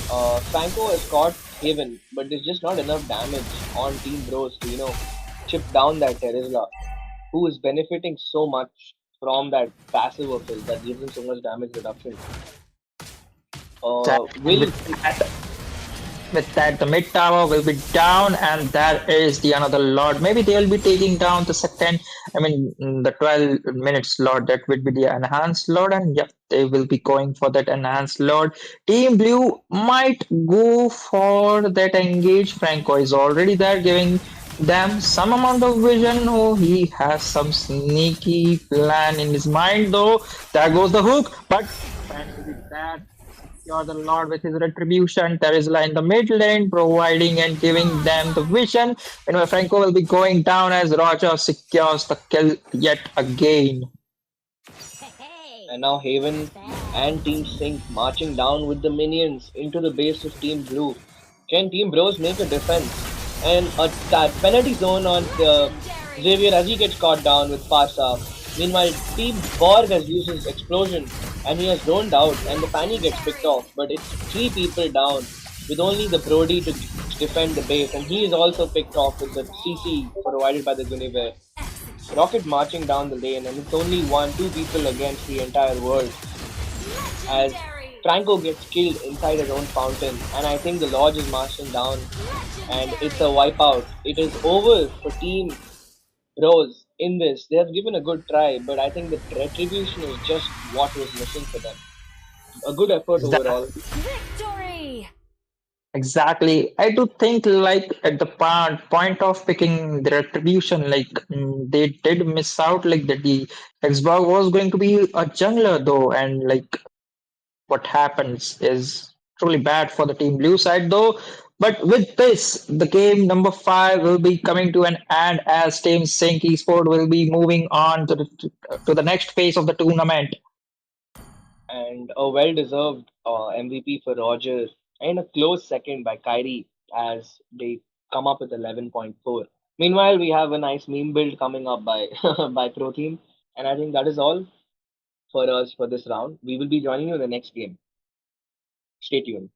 Franco has caught Haven, but there's just not enough damage on Team Bros to, chip down that Terizla, who is benefiting so much from that passive of his that gives him so much damage reduction. that, and Will with that, With that, the mid tower will be down, and that is the another lord. Maybe they'll be taking down the second, the 12 minutes lord. That would be the enhanced lord, and yep, they will be going for that enhanced lord. Team Blue might go for that engage. Franco is already there, giving them some amount of vision. Oh, he has some sneaky plan in his mind, though. There goes the hook, but Fan will be there secure the Lord with his retribution. Terizla in the mid lane, providing and giving them the vision. Meanwhile, Franco will be going down as Roger secures the kill yet again. And now Haven and Team Sync marching down with the minions into the base of Team Blue. Can Team Bros make a defense? And a penalty zone on Xavier as he gets caught down with Pasa. Meanwhile, Team Borg has used his explosion and he has zoned out and the Fanny gets picked off. But it's three people down with only the Brody to defend the base and he is also picked off with the CC provided by the Guinevere. Rocket marching down the lane, and it's only two people against the entire world. As Franco gets killed inside his own fountain, and I think the Lodge is marching down, and it's a wipeout. It is over for Team Bros in this. They have given a good try, but I think the retribution is just what was missing for them. A good effort overall. Victory! Exactly. I do think like at the point of picking the retribution, like they did miss out like that the Xbox was going to be a jungler though, and like what happens is truly bad for the team blue side though. But with this, the game number 5 will be coming to an end as Team Sync Esport will be moving on to the next phase of the tournament. And a well-deserved MVP for Rogers, and a close second by Kyrie as they come up with 11.4. Meanwhile, we have a nice meme build coming up by by Pro Team, and I think that is all for us for this round. We will be joining you in the next game. Stay tuned.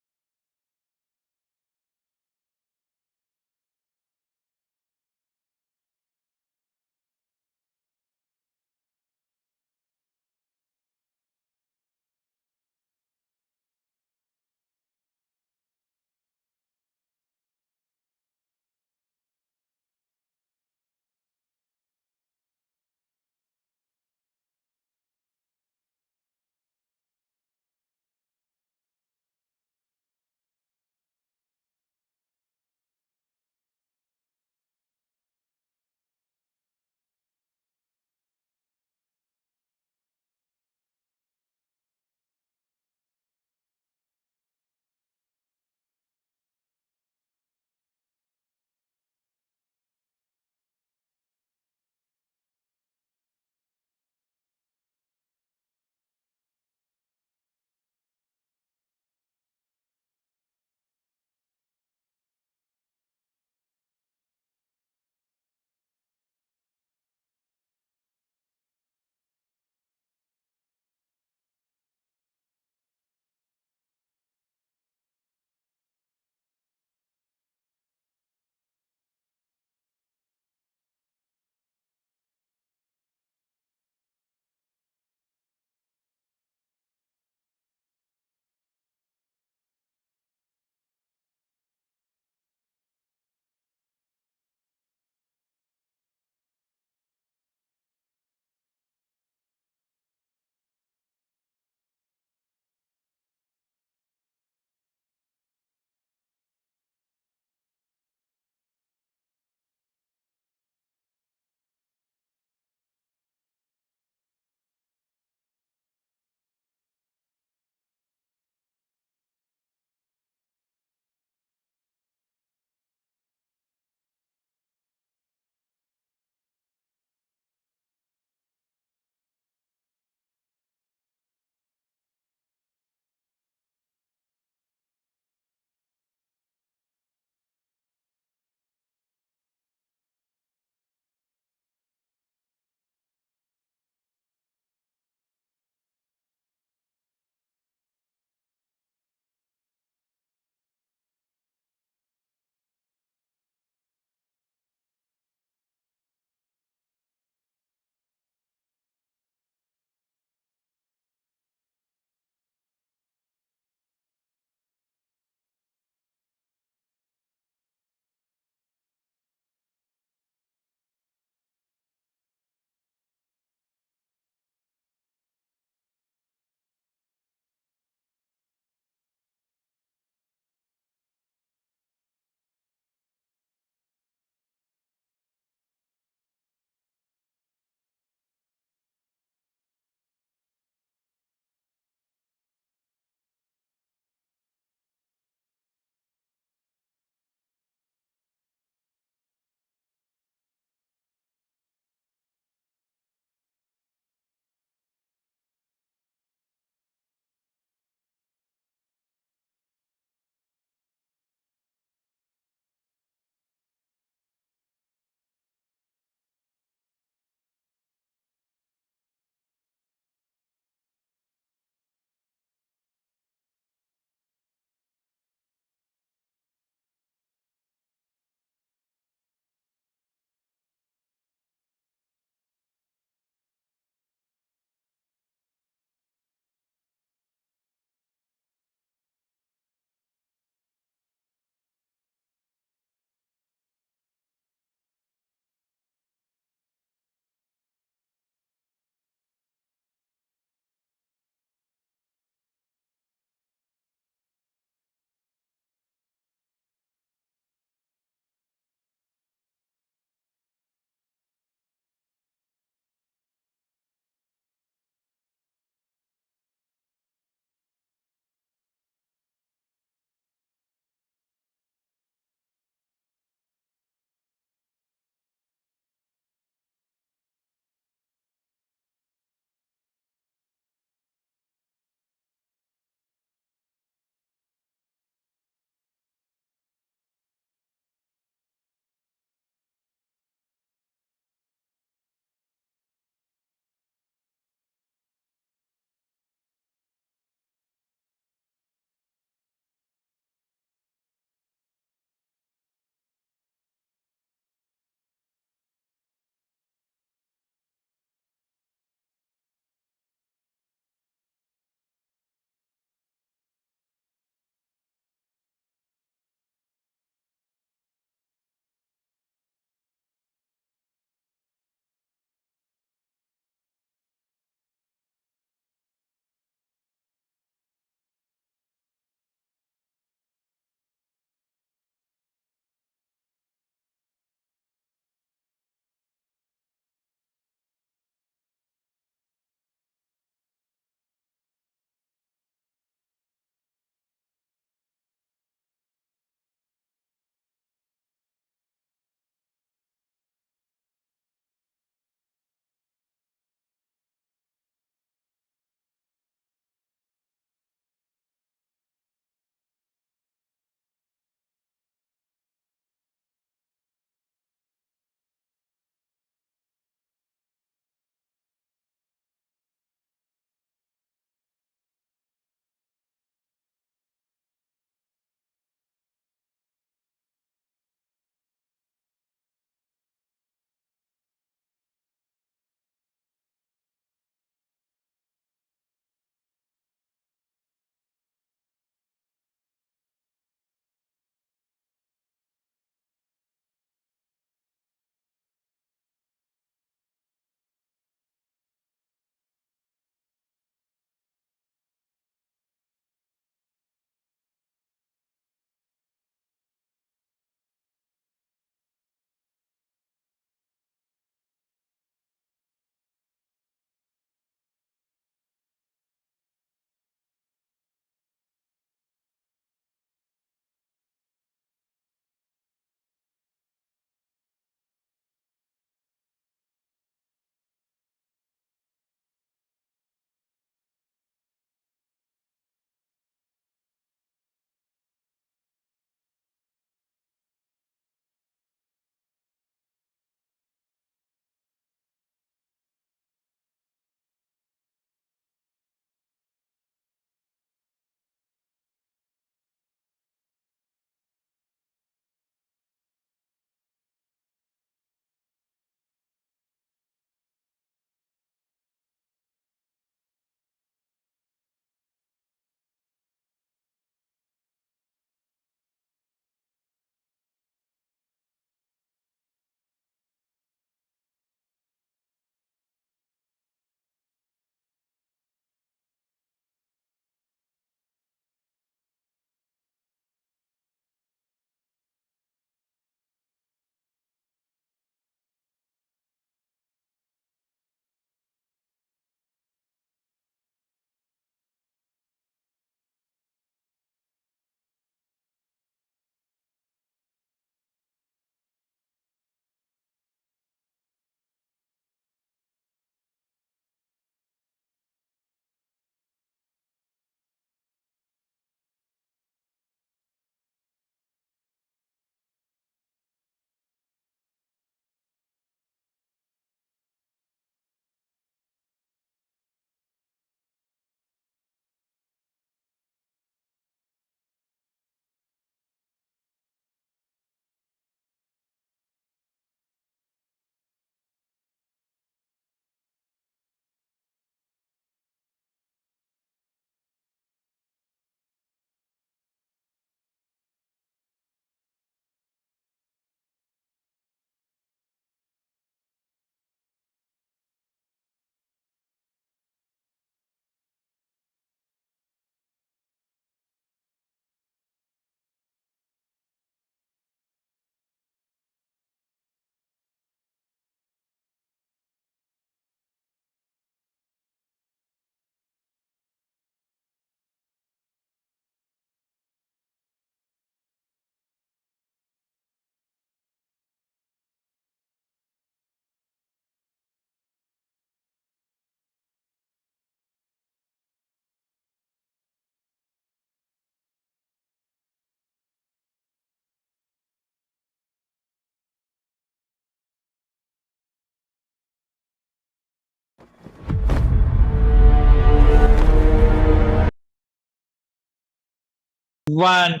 one.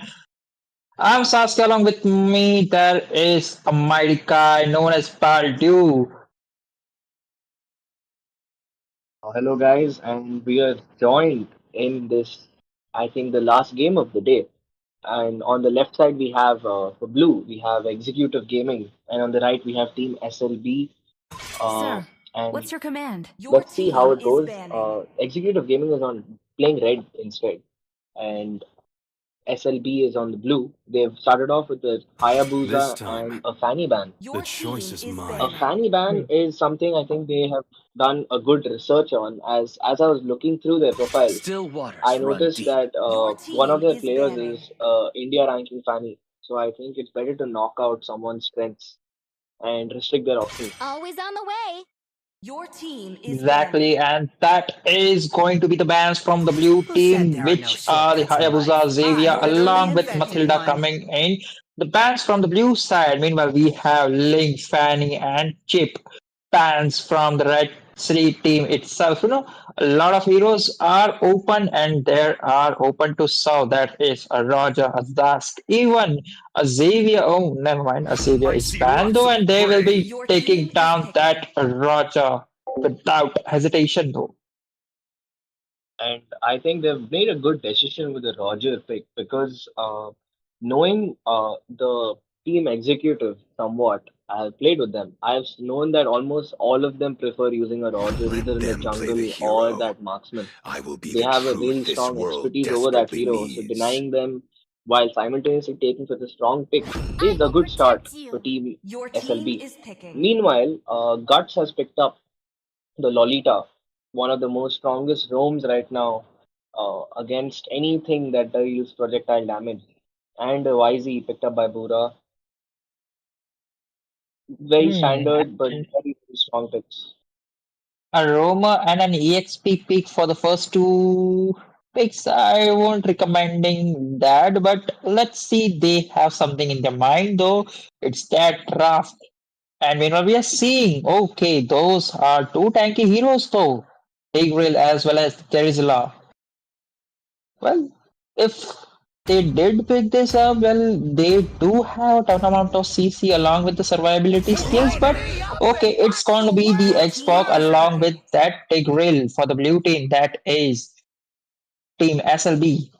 I'm Saskia. Along with me, there is a mighty guy known as Baldu. Hello, guys, and we are joined in this, I think, the last game of the day. And on the left side, we have for blue, we have Executive Gaming, and on the right, we have Team SLB. Uh, Sir, and what's your command? Your let's see how team it is goes. banning. Executive Gaming is on playing red instead, and SLB is on the blue. They've started off with a This Hayabusa and time, a Fanny ban. the Your choice team is is A mine. banning. Fanny ban is something I think they have done a good research on. As I was looking through their profiles, Still I waters run noticed deep. that Your one of team their is players banning. is India ranking Fanny. So I think it's better to knock out someone's strengths and restrict their options. Always on the way. Your team is Exactly, banning. and that is going to be the bans from the blue Who said team, there are no which are the shortcuts in Hayabusa, life? Xavier, I literally along with invented Matilda one. coming in. The bans from the blue side, meanwhile, we have Link, Fanny, and Chip. Bans from the red city team itself. A lot of heroes are open and they are open to serve. That is a Roger, a Dusk, even a Xavier. Oh, never mind, a Xavier I is see banned lots though, of and they will gray. be Your taking team is down picking. that Roger without hesitation though. And I think they've made a good decision with the Roger pick because knowing the team executive somewhat, I have played with them. I've known that almost all of them prefer using a Roger either Let in the them play the jungle or hero. that marksman. I will be They the have a really truth this strong world expertise over that desperately hero, so needs. denying them while simultaneously taking such a strong pick I is a will good start protect for you. Team Your team SLB. is picking. Meanwhile, Guts has picked up the Lolita, one of the most strongest roams right now against anything that deals projectile damage. And YZ picked up by Bura. Very Hmm. standard, but And very, very strong picks. a Roma and an EXP pick for the first two picks. I won't recommending that, but let's see. They have something in their mind though. It's that draft. And meanwhile, we are seeing, okay, those are two tanky heroes though. Tigreal as well as Terizla. Well, if they did pick this up, well, they do have a ton amount of CC along with the survivability skills, but okay, it's going to be the Your Xbox team is along with picking. that Tigreal for the blue team, that is Team SLB.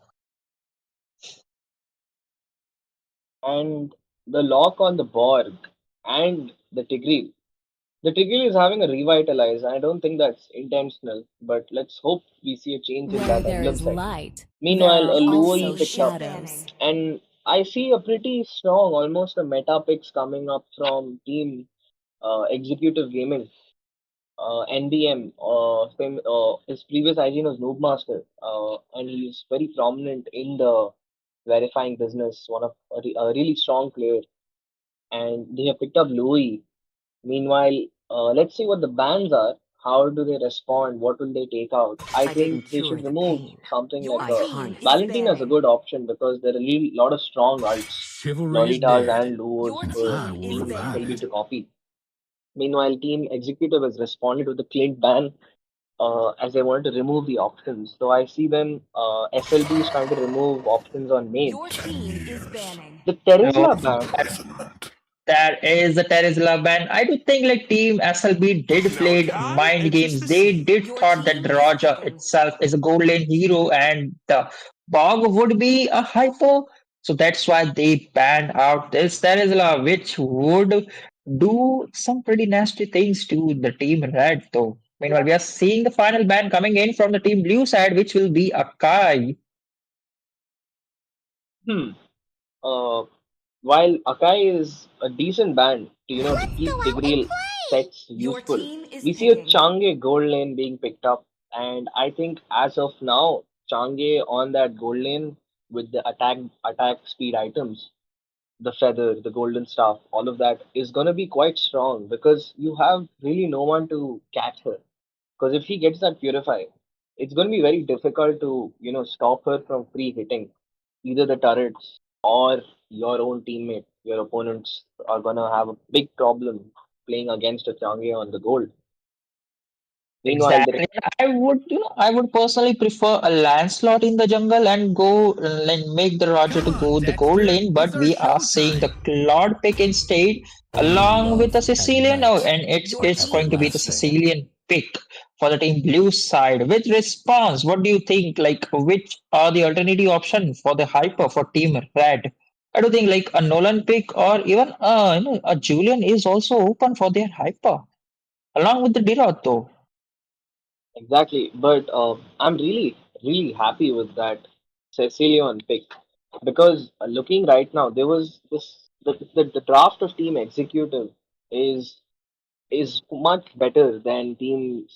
And the lock on the Borg and the Tigreal. The Tigreal is having a revitalize. I don't think that's intentional, but let's hope we see a change in Where that there emblem is set. light, there Meanwhile, are a Your Luoi also team picked is up. shadows. banning. And I see a pretty strong, almost a meta picks coming up from Team Executive Gaming. NBM, his previous IG was Noob Master, and he's very prominent in the verifying business, one of a really strong player. And they have picked up Louis. Meanwhile, let's see what the bans are. How do they respond? What will they take out? I I didn't think they cure should the remove pain. something Your like I a team is Valentine as a banning. good option because there are a lot of strong ults, Chivalry is Lolitas dead, and Luos Your and for I team will is Team revive SLB banning. it. to copy. Meanwhile, Team Executive has responded with the Clint ban as they wanted to remove the options. So I see them, SLB is trying to remove options on Your Mage. 10 team is years banning. The No, Terizla of ban, imprisonment. that is the Terizla ban. I do think like Team SLB did Now played time mind enters games. the They scene. did Your thought that team is Raja picking. itself is a gold lane hero and the Bog would be a hyper. So that's why they banned out this Terizla, which would do some pretty nasty things to the Team Red though. Meanwhile, we are seeing the final ban coming in from the Team Blue side, which will be Akai. hmm, uh, while Akai is a decent band to to Let's go keep out and Tigreal play. sets Your useful, team is we see a picking. Change gold lane being picked up, and I think as of now, Change on that gold lane with the attack speed items, the feather, the golden staff, all of that is gonna be quite strong because you have really no one to catch her. Because if he gets that purify, it's going to be very difficult to stop her from free hitting either the turrets or your own teammate. Your opponents are going to have a big problem playing against a Changi on the gold. Meanwhile, the Exactly. I would personally prefer a Lancelot in the jungle and go and make the Roger Come to on, go the gold Dexter. lane, but It's our we are seeing the showtime. Claude pick instead, We along with love the at Sicilian. Oh, night and Your it's going to team be the everlasting. Sicilian pick for the team blue side. With response, what do you think? Like, which are the alternative option for the hyper for team red? I do think like a Nolan pick or even a Julian is also open for their hyper, along with the Dirot though. exactly. But I'm really happy with that Cecilion pick because looking right now, there was the draft of Team Executive is is much better than team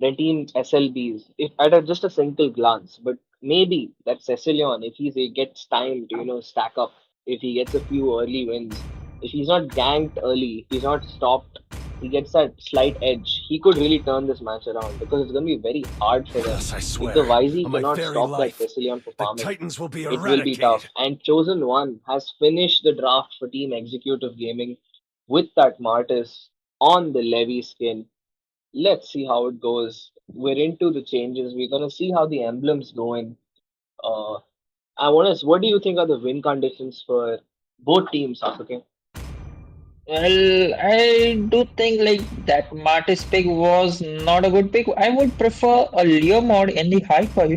SLBs if at just a single glance. But maybe that Cecilion, if he gets time to stack up, if he gets a few early wins, if he's not ganked early, if he's not stopped, he gets that slight edge. He could really turn this match around because it's going to be very hard for them. Gus, I If the swear, YZ on my cannot very stop that life, Cecilion for the farming, Titans will be it will be tough. eradicated. And Chosen One has finished the draft for Team Executive Gaming with that Martis on the Levy skin. Let's see how it goes. We're into the changes. We're gonna see how the emblems going. Uh, I want to. What do you think are the win conditions for both teams, Sasuke? Well, I do think like that Martis pick was not a good pick. I would prefer a Leo mod in the hyper,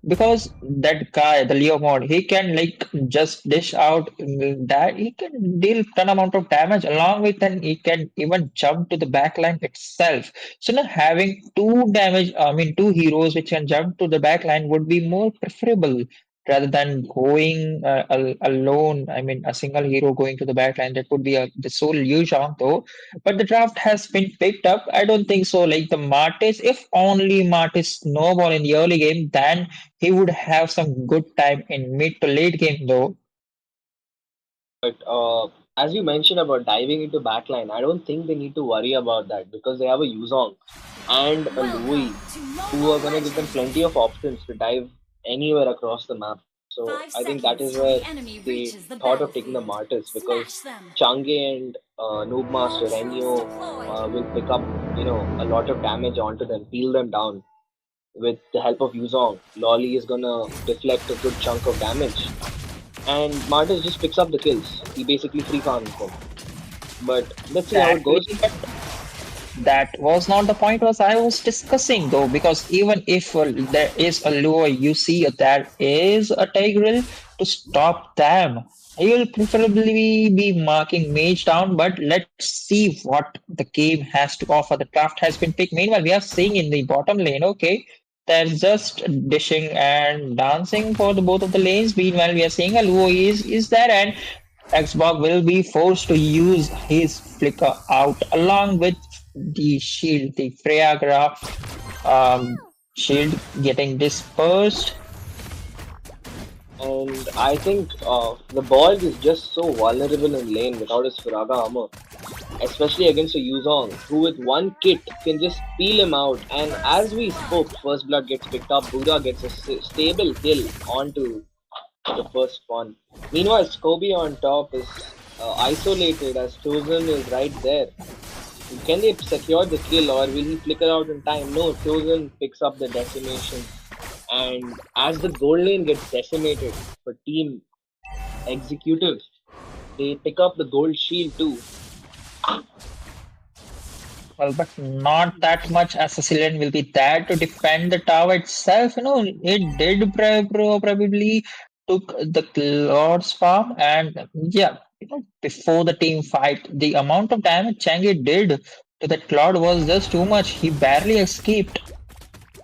because that guy, the Leo mod, he can like just dish out that he can deal ton amount of damage along with, and he can even jump to the backline itself. So now having two heroes which can jump to the backline would be more preferable rather than going alone. I mean, a single hero going to the backline, that would be the sole Liu Zhang though. But the draft has been picked up. I don't think so. Like the Martis, if only Martis snowball in the early game, then he would have some good time in mid to late game though. But as you mentioned about diving into backline, I don't think they need to worry about that because they have a Yuzong and a Welcome Louis to who are Mobile gonna give them Legends! plenty of options to dive anywhere across the map. So 5 I think that seconds is till where the enemy they reaches the thought of taking the battlefield. Martyrs because Smash them! Change and Noob Master Troops Renyo deployed! will pick up a lot of damage onto them, peel them down with the help of Yuzong. Lolly is gonna deflect a good chunk of damage, and Martyrs just picks up the kills. He basically free farms them. But let's see how it Exactly. goes. But that was not the point was I was discussing though, because even if there is a lure, you see there is a Tigreal to stop them. He will preferably be marking mage down, but let's see what the game has to offer. The draft has been picked. Meanwhile, we are seeing in the bottom lane, okay, there's just dishing and dancing for the both of the lanes. Meanwhile, we are seeing a Luo is there, and Xbox will be forced to use his flicker out along with the shield, the Freyagra shield getting dispersed. And I think the ball is just so vulnerable in lane without his Firaga armor, especially against a Yuzong, who with one kit can just peel him out. And as we spoke, First Blood gets picked up, Buddha gets a stable kill onto the first one. Meanwhile, Scobie on top is isolated as Chosen is right there. Can they secure the kill or will he flicker out in time? No, Chosen picks up the decimation. And as the gold lane gets decimated for Team Executive, they pick up the gold shield too. Well, but not that much as Sicilian will be there to defend the tower itself. It did probably took the Lord's farm, and yeah, before the team fight, the amount of damage Changi did to that Cloud was just too much. He barely escaped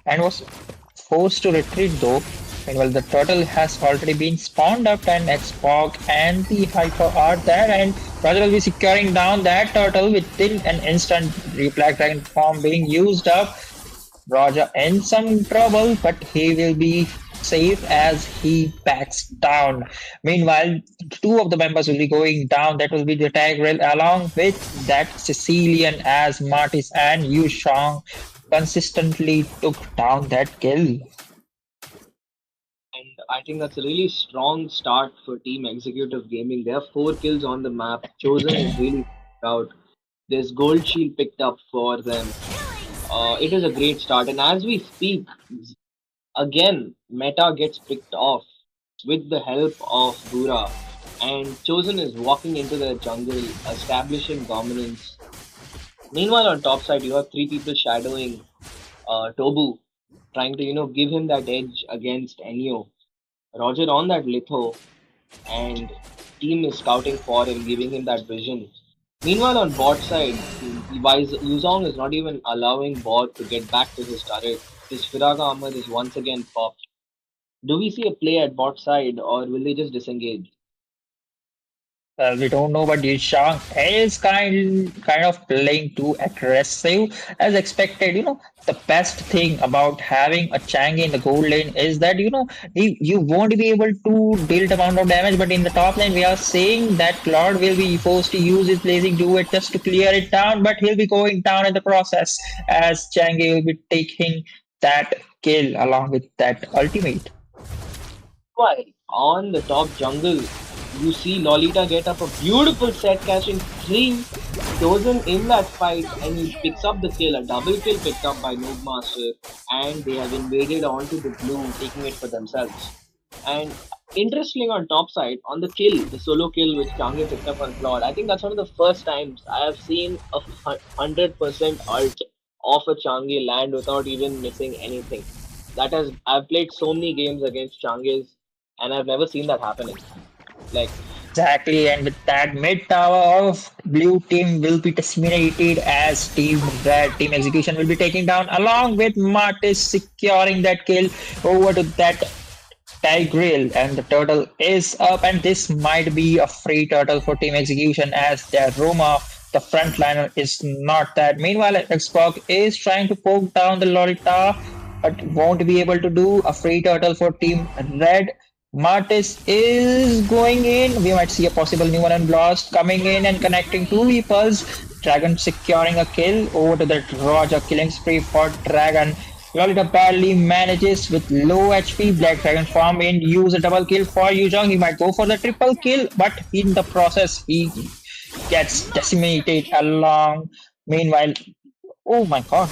and was forced to retreat though. Meanwhile, the turtle has already been spawned up, and Xbox and the Hyper are there, and Roger will be securing down that turtle within an instant. Black Dragon form being used up. Roger in some trouble, but he will be safe as he backs down. Meanwhile, two of the members will be going down. That will be the tag rail along with that Sicilian as Martis and Yu Shang consistently took down that kill. And I think that's a really strong start for Team Executive Gaming. They have 4 kills on the map. Chosen is really out. There's gold shield picked up for them. It is a great start. And as we speak, again, Meta gets picked off with the help of Bura. And Chosen is walking into the jungle, establishing dominance. Meanwhile, on top side, you have three people shadowing Tobu, trying to, give him that edge against Enyo. Roger on that litho, and team is scouting for him, giving him that vision. Meanwhile, on bot side, Yuzong is not even allowing bot to get back to his turret. His Firaga armor is once again popped. Do we see a play at bot side, or will they just disengage? We don't know, but Yishang is kind of playing too aggressive as expected. The best thing about having a Chang in the gold lane is that you won't be able to deal the amount of damage, but in the top lane we are saying that Claude will be forced to use his blazing duet just to clear it down, but he'll be going down in the process as Chang will be taking that kill along with that ultimate. Why? On the top jungle, you see Lolita get up a beautiful set, catching three chosen in that fight, and he picks up the kill, a double kill picked up by Noob Master, and they have invaded onto the blue, taking it for themselves. And interestingly, on top side, on the kill, the solo kill which Changi picked up on Claude, I think that's one of the first times I have seen a 100% ult of a Changi land without even missing anything. I've played so many games against Changis, and I've never seen that happening. Like, Exactly, and with that mid tower of blue team will be disseminated as team red team execution will be taken down along with Martis securing that kill over to that Tigreal, and the turtle is up, and this might be a free turtle for team execution as their Roma, the frontliner, is not that. Meanwhile, Xbox is trying to poke down the Lolita, but won't be able to do a free turtle for team red. Martis is going in. We might see a possible new one and blast coming in and connecting two peoples. Dragon securing a kill over to that Roger killing spree for Dragon. Lolita barely manages with low HP. Black Dragon farm in, use a double kill for Yuzhong. He might go for the triple kill, but in the process, he gets decimated along. Meanwhile, oh my god,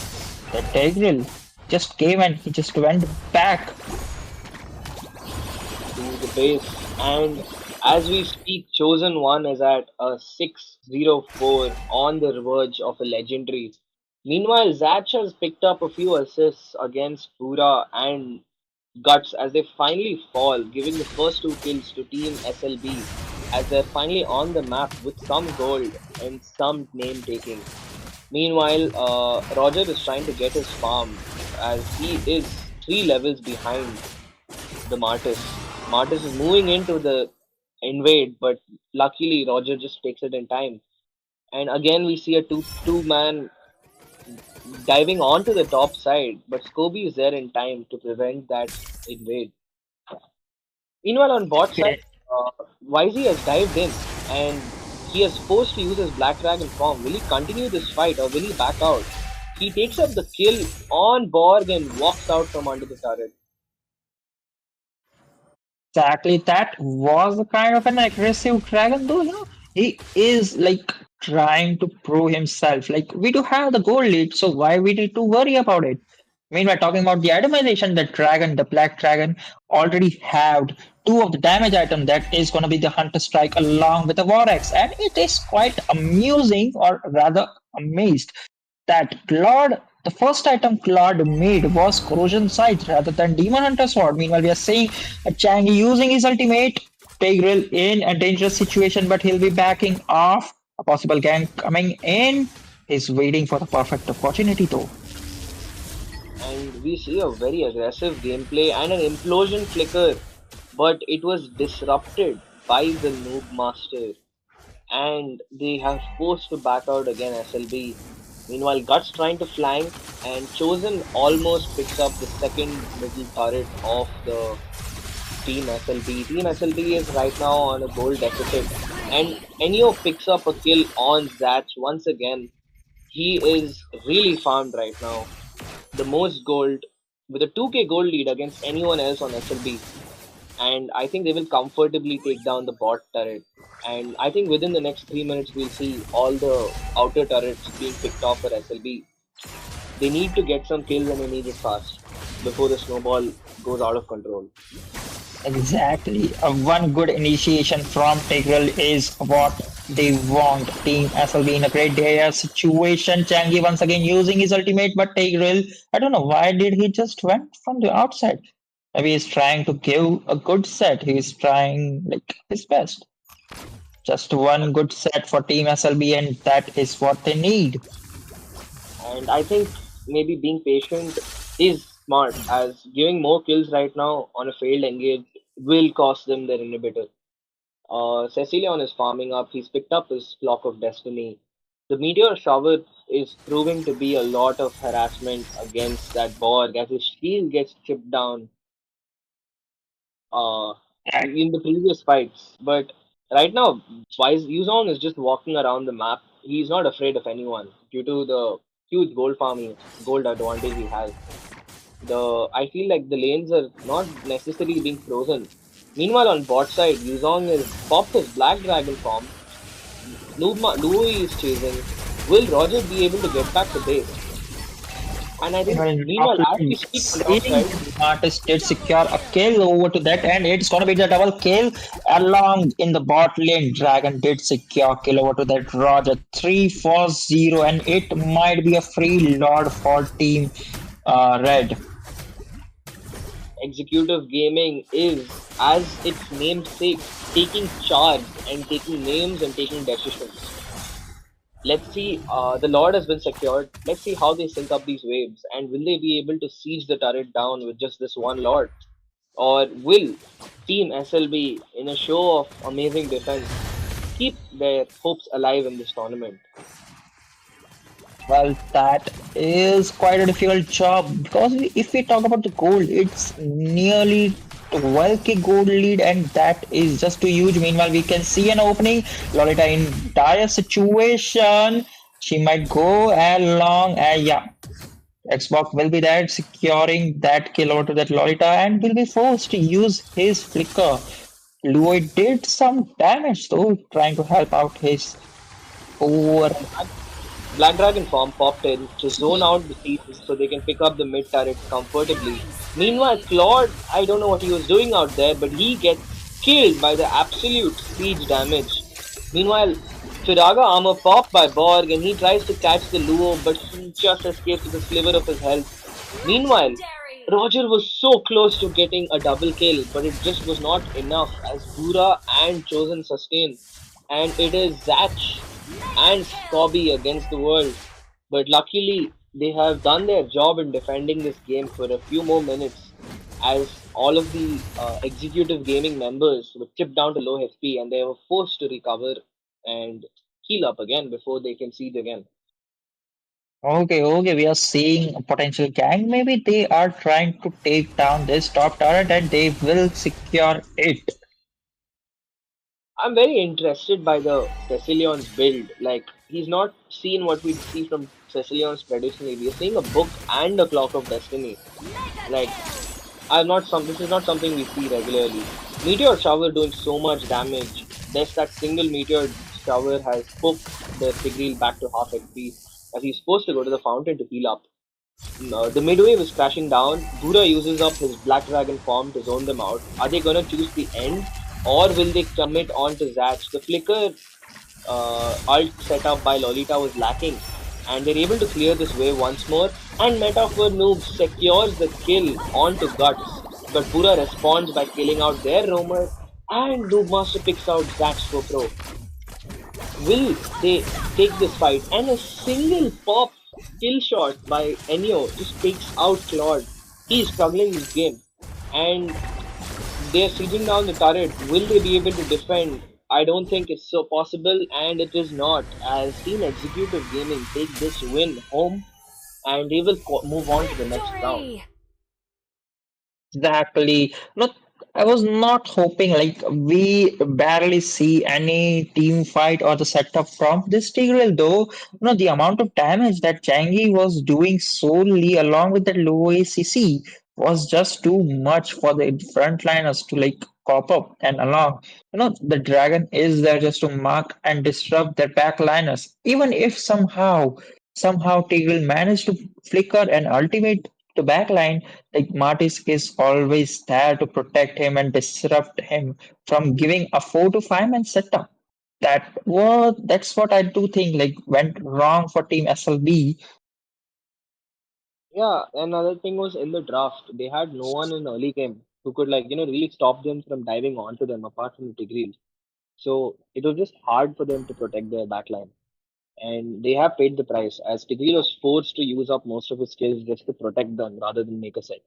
the Tigreal just came and he just went back. to the base. And as we speak, Chosen One is at a 604 on the verge of a legendary. Meanwhile, Zach has picked up a few assists against Pura and Guts as they finally fall, giving the first two kills to Team SLB as they're finally on the map with some gold and some name taking. Meanwhile, Roger is trying to get his farm as he is three levels behind the Martis. Martis is moving into the invade, but luckily Roger just takes it in time. And again, we see a two man diving onto the top side, but Scobie is there in time to prevent that invade. Meanwhile, on bot side, YZ has dived in and he is forced to use his Black Dragon form. Will he continue this fight or will he back out? He takes up the kill on Borg and walks out from under the turret. Exactly, that was a kind of an aggressive dragon, though. He is like trying to prove himself. Like we do have the gold lead, so why we need to worry about it? Meanwhile, talking about the itemization, the dragon, the black dragon, already have two of the damage item that is going to be the hunter strike along with the war axe, and it is quite amusing, or rather amazed, that Claude, the first item Claude made was Corrosion Sight rather than Demon Hunter Sword. Meanwhile, we are seeing a Changi using his ultimate, Tigreal in a dangerous situation, but he'll be backing off. A possible gank coming in. He's waiting for the perfect opportunity though. And we see a very aggressive gameplay and an implosion flicker, but it was disrupted by the Noob Master, and they have forced to back out again SLB. Meanwhile, Guts trying to flank, and Chosen almost picks up the second middle turret of the Team SLB. Team SLB is right now on a goal deficit, and Enyo picks up a kill on Zach once again. He is really farmed right now, the most gold with a 2k gold lead against anyone else on SLB. And I think they will comfortably take down the bot turret. And I think within the next 3 minutes, we'll see all the outer turrets being picked off for SLB. They need to get some kills and they need it fast before the snowball goes out of control. Exactly. One good initiation from Tigreal is what they want. Team SLB in a great dire situation. Changi once again using his ultimate, but Tigreal, I don't know why did he just went from the outside. Maybe he's trying to give a good set. He's trying like his best. Just one good set for Team SLB, and that is what they need. And I think maybe being patient is smart, as giving more kills right now on a failed engage will cost them their inhibitor. Cecilion is farming up. He's picked up his Clock of Destiny. The Meteor Shower is proving to be a lot of harassment against that Borg as his shield gets chipped down uh, in the previous fights. But right now, Wise Yuzong is just walking around the map. He's not afraid of anyone due to the huge gold farming, gold advantage he has. I feel like the lanes are not necessarily being frozen. Meanwhile, on bot side, Yuzong is popped his Black Dragon form. Louis is chasing. Will Roger be able to get back to base? And I think, Well, meanwhile, after as we speak on top seeing side, the artist did secure a kill over to that, and it's gonna be the double kill along in the bot lane. Dragon did secure kill over to that Roger 3-4-0, and it might be a free lord for Team Red. executive gaming is, as its namesake, taking charge and taking names and taking decisions. Let's see, the Lord has been secured. Let's see how they sync up these waves, and will they be able to siege the turret down with just this one Lord? Or will Team SLB, in a show of amazing defense, keep their hopes alive in this tournament? Well, that is quite a difficult job because if we talk about the gold, it's nearly 12k gold lead, and that is just too huge. Meanwhile, we can see an opening. Lolita in dire situation. She might go along, and yeah, Xbox will be there securing that kill over to that Lolita, and will be forced to use his flicker. Louis did some damage though, trying to help out his poor. Black Dragon form popped in to zone out the teams so they can pick up the mid turrets comfortably. Meanwhile, Claude, I don't know what he was doing out there, but he gets killed by the absolute siege damage. Meanwhile, Firaga armor popped by Borg and he tries to catch the Luo, but he just escapes with a sliver of his health. Meanwhile, Roger was so close to getting a double kill, but it just was not enough as Bura and Chosen sustain. And it is Zach and Scobby against the world. But luckily, they have done their job in defending this game for a few more minutes, as all of the executive gaming members were chipped down to low HP and they were forced to recover and heal up again before they can siege again. Okay, okay, we are seeing a potential gang. Maybe they are trying to take down this top turret and they will secure it. I'm very interested by the Cecilion's build. Like, he's not seen what we see from Cecilion's traditionally. We are seeing a book and a Clock of Destiny. Like, this is not something we see regularly. Meteor Shower doing so much damage. There's that single Meteor Shower has poked the Tigreal back to half HP as he's supposed to go to the fountain to heal up. The midwave is crashing down. Bura uses up his Black Dragon form to zone them out. Are they gonna choose the end, or will they commit on to Zach? The flicker alt setup by Lolita was lacking, and they're able to clear this wave once more. And Metaphor Noob secures the kill onto Guts, but Bura responds by killing out their roamer, and Noob Master picks out Zach's Pro. Will they take this fight? And a single pop kill shot by Enyo just takes out Claude. He's struggling this game. And they're sieging down the turret. Will they be able to defend? I don't think it's so possible, and it is not. As Team Executive Gaming take this win home, and they will move on to the next round. Victory! Exactly. No, I was not hoping like we barely see any team fight or the setup from this Tigreal though. The amount of damage that Changi was doing solely along with that low ACC was just too much for the frontliners to like cop up and along. The dragon is there just to mark and disrupt their backliners. Even if somehow somehow Tigreal managed to flicker and ultimate the backline. Like Martis is always there to protect him and disrupt him from giving a 4 to 5 man setup. That's what I do think like went wrong for Team SLB. Yeah, another thing was in the draft, they had no one in early game who could really stop them from diving onto them apart from Tigreal. So it was just hard for them to protect their backline. And they have paid the price as Tigreal was forced to use up most of his skills just to protect them rather than make a set.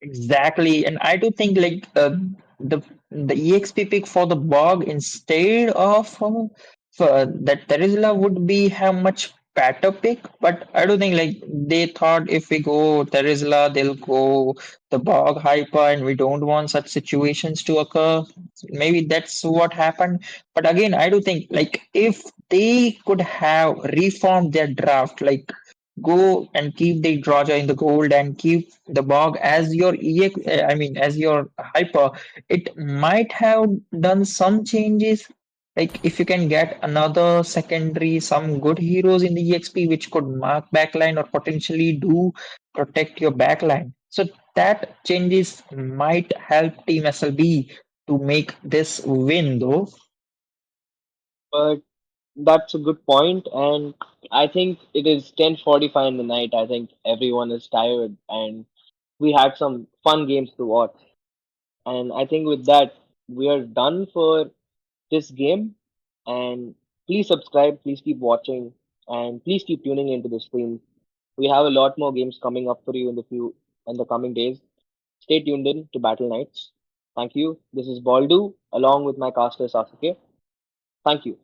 Exactly, and I do think like the EXP pick for the Bog instead of for that Terizla would be have much better pick, but I do think like they thought if we go Terizla, they'll go the Bog Hyper, and we don't want such situations to occur. Maybe that's what happened. But again, I do think like if they could have reformed their draft, like go and keep the Roger in the gold and keep the Bog as your I mean as your hyper, it might have done some changes. Like if you can get another secondary, some good heroes in the EXP which could mark backline or potentially do protect your backline. So that changes might help Team SLB to make this win though. But that's a good point, and I think it is 10:45 in the night. I think everyone is tired, and we had some fun games to watch. And I think with that, we are done for this game. And please subscribe, please keep watching, and please keep tuning into the stream. We have a lot more games coming up for you in the coming days. Stay tuned in to Battle Knights. Thank you. This is Baldu along with my caster Sasuke. Thank you.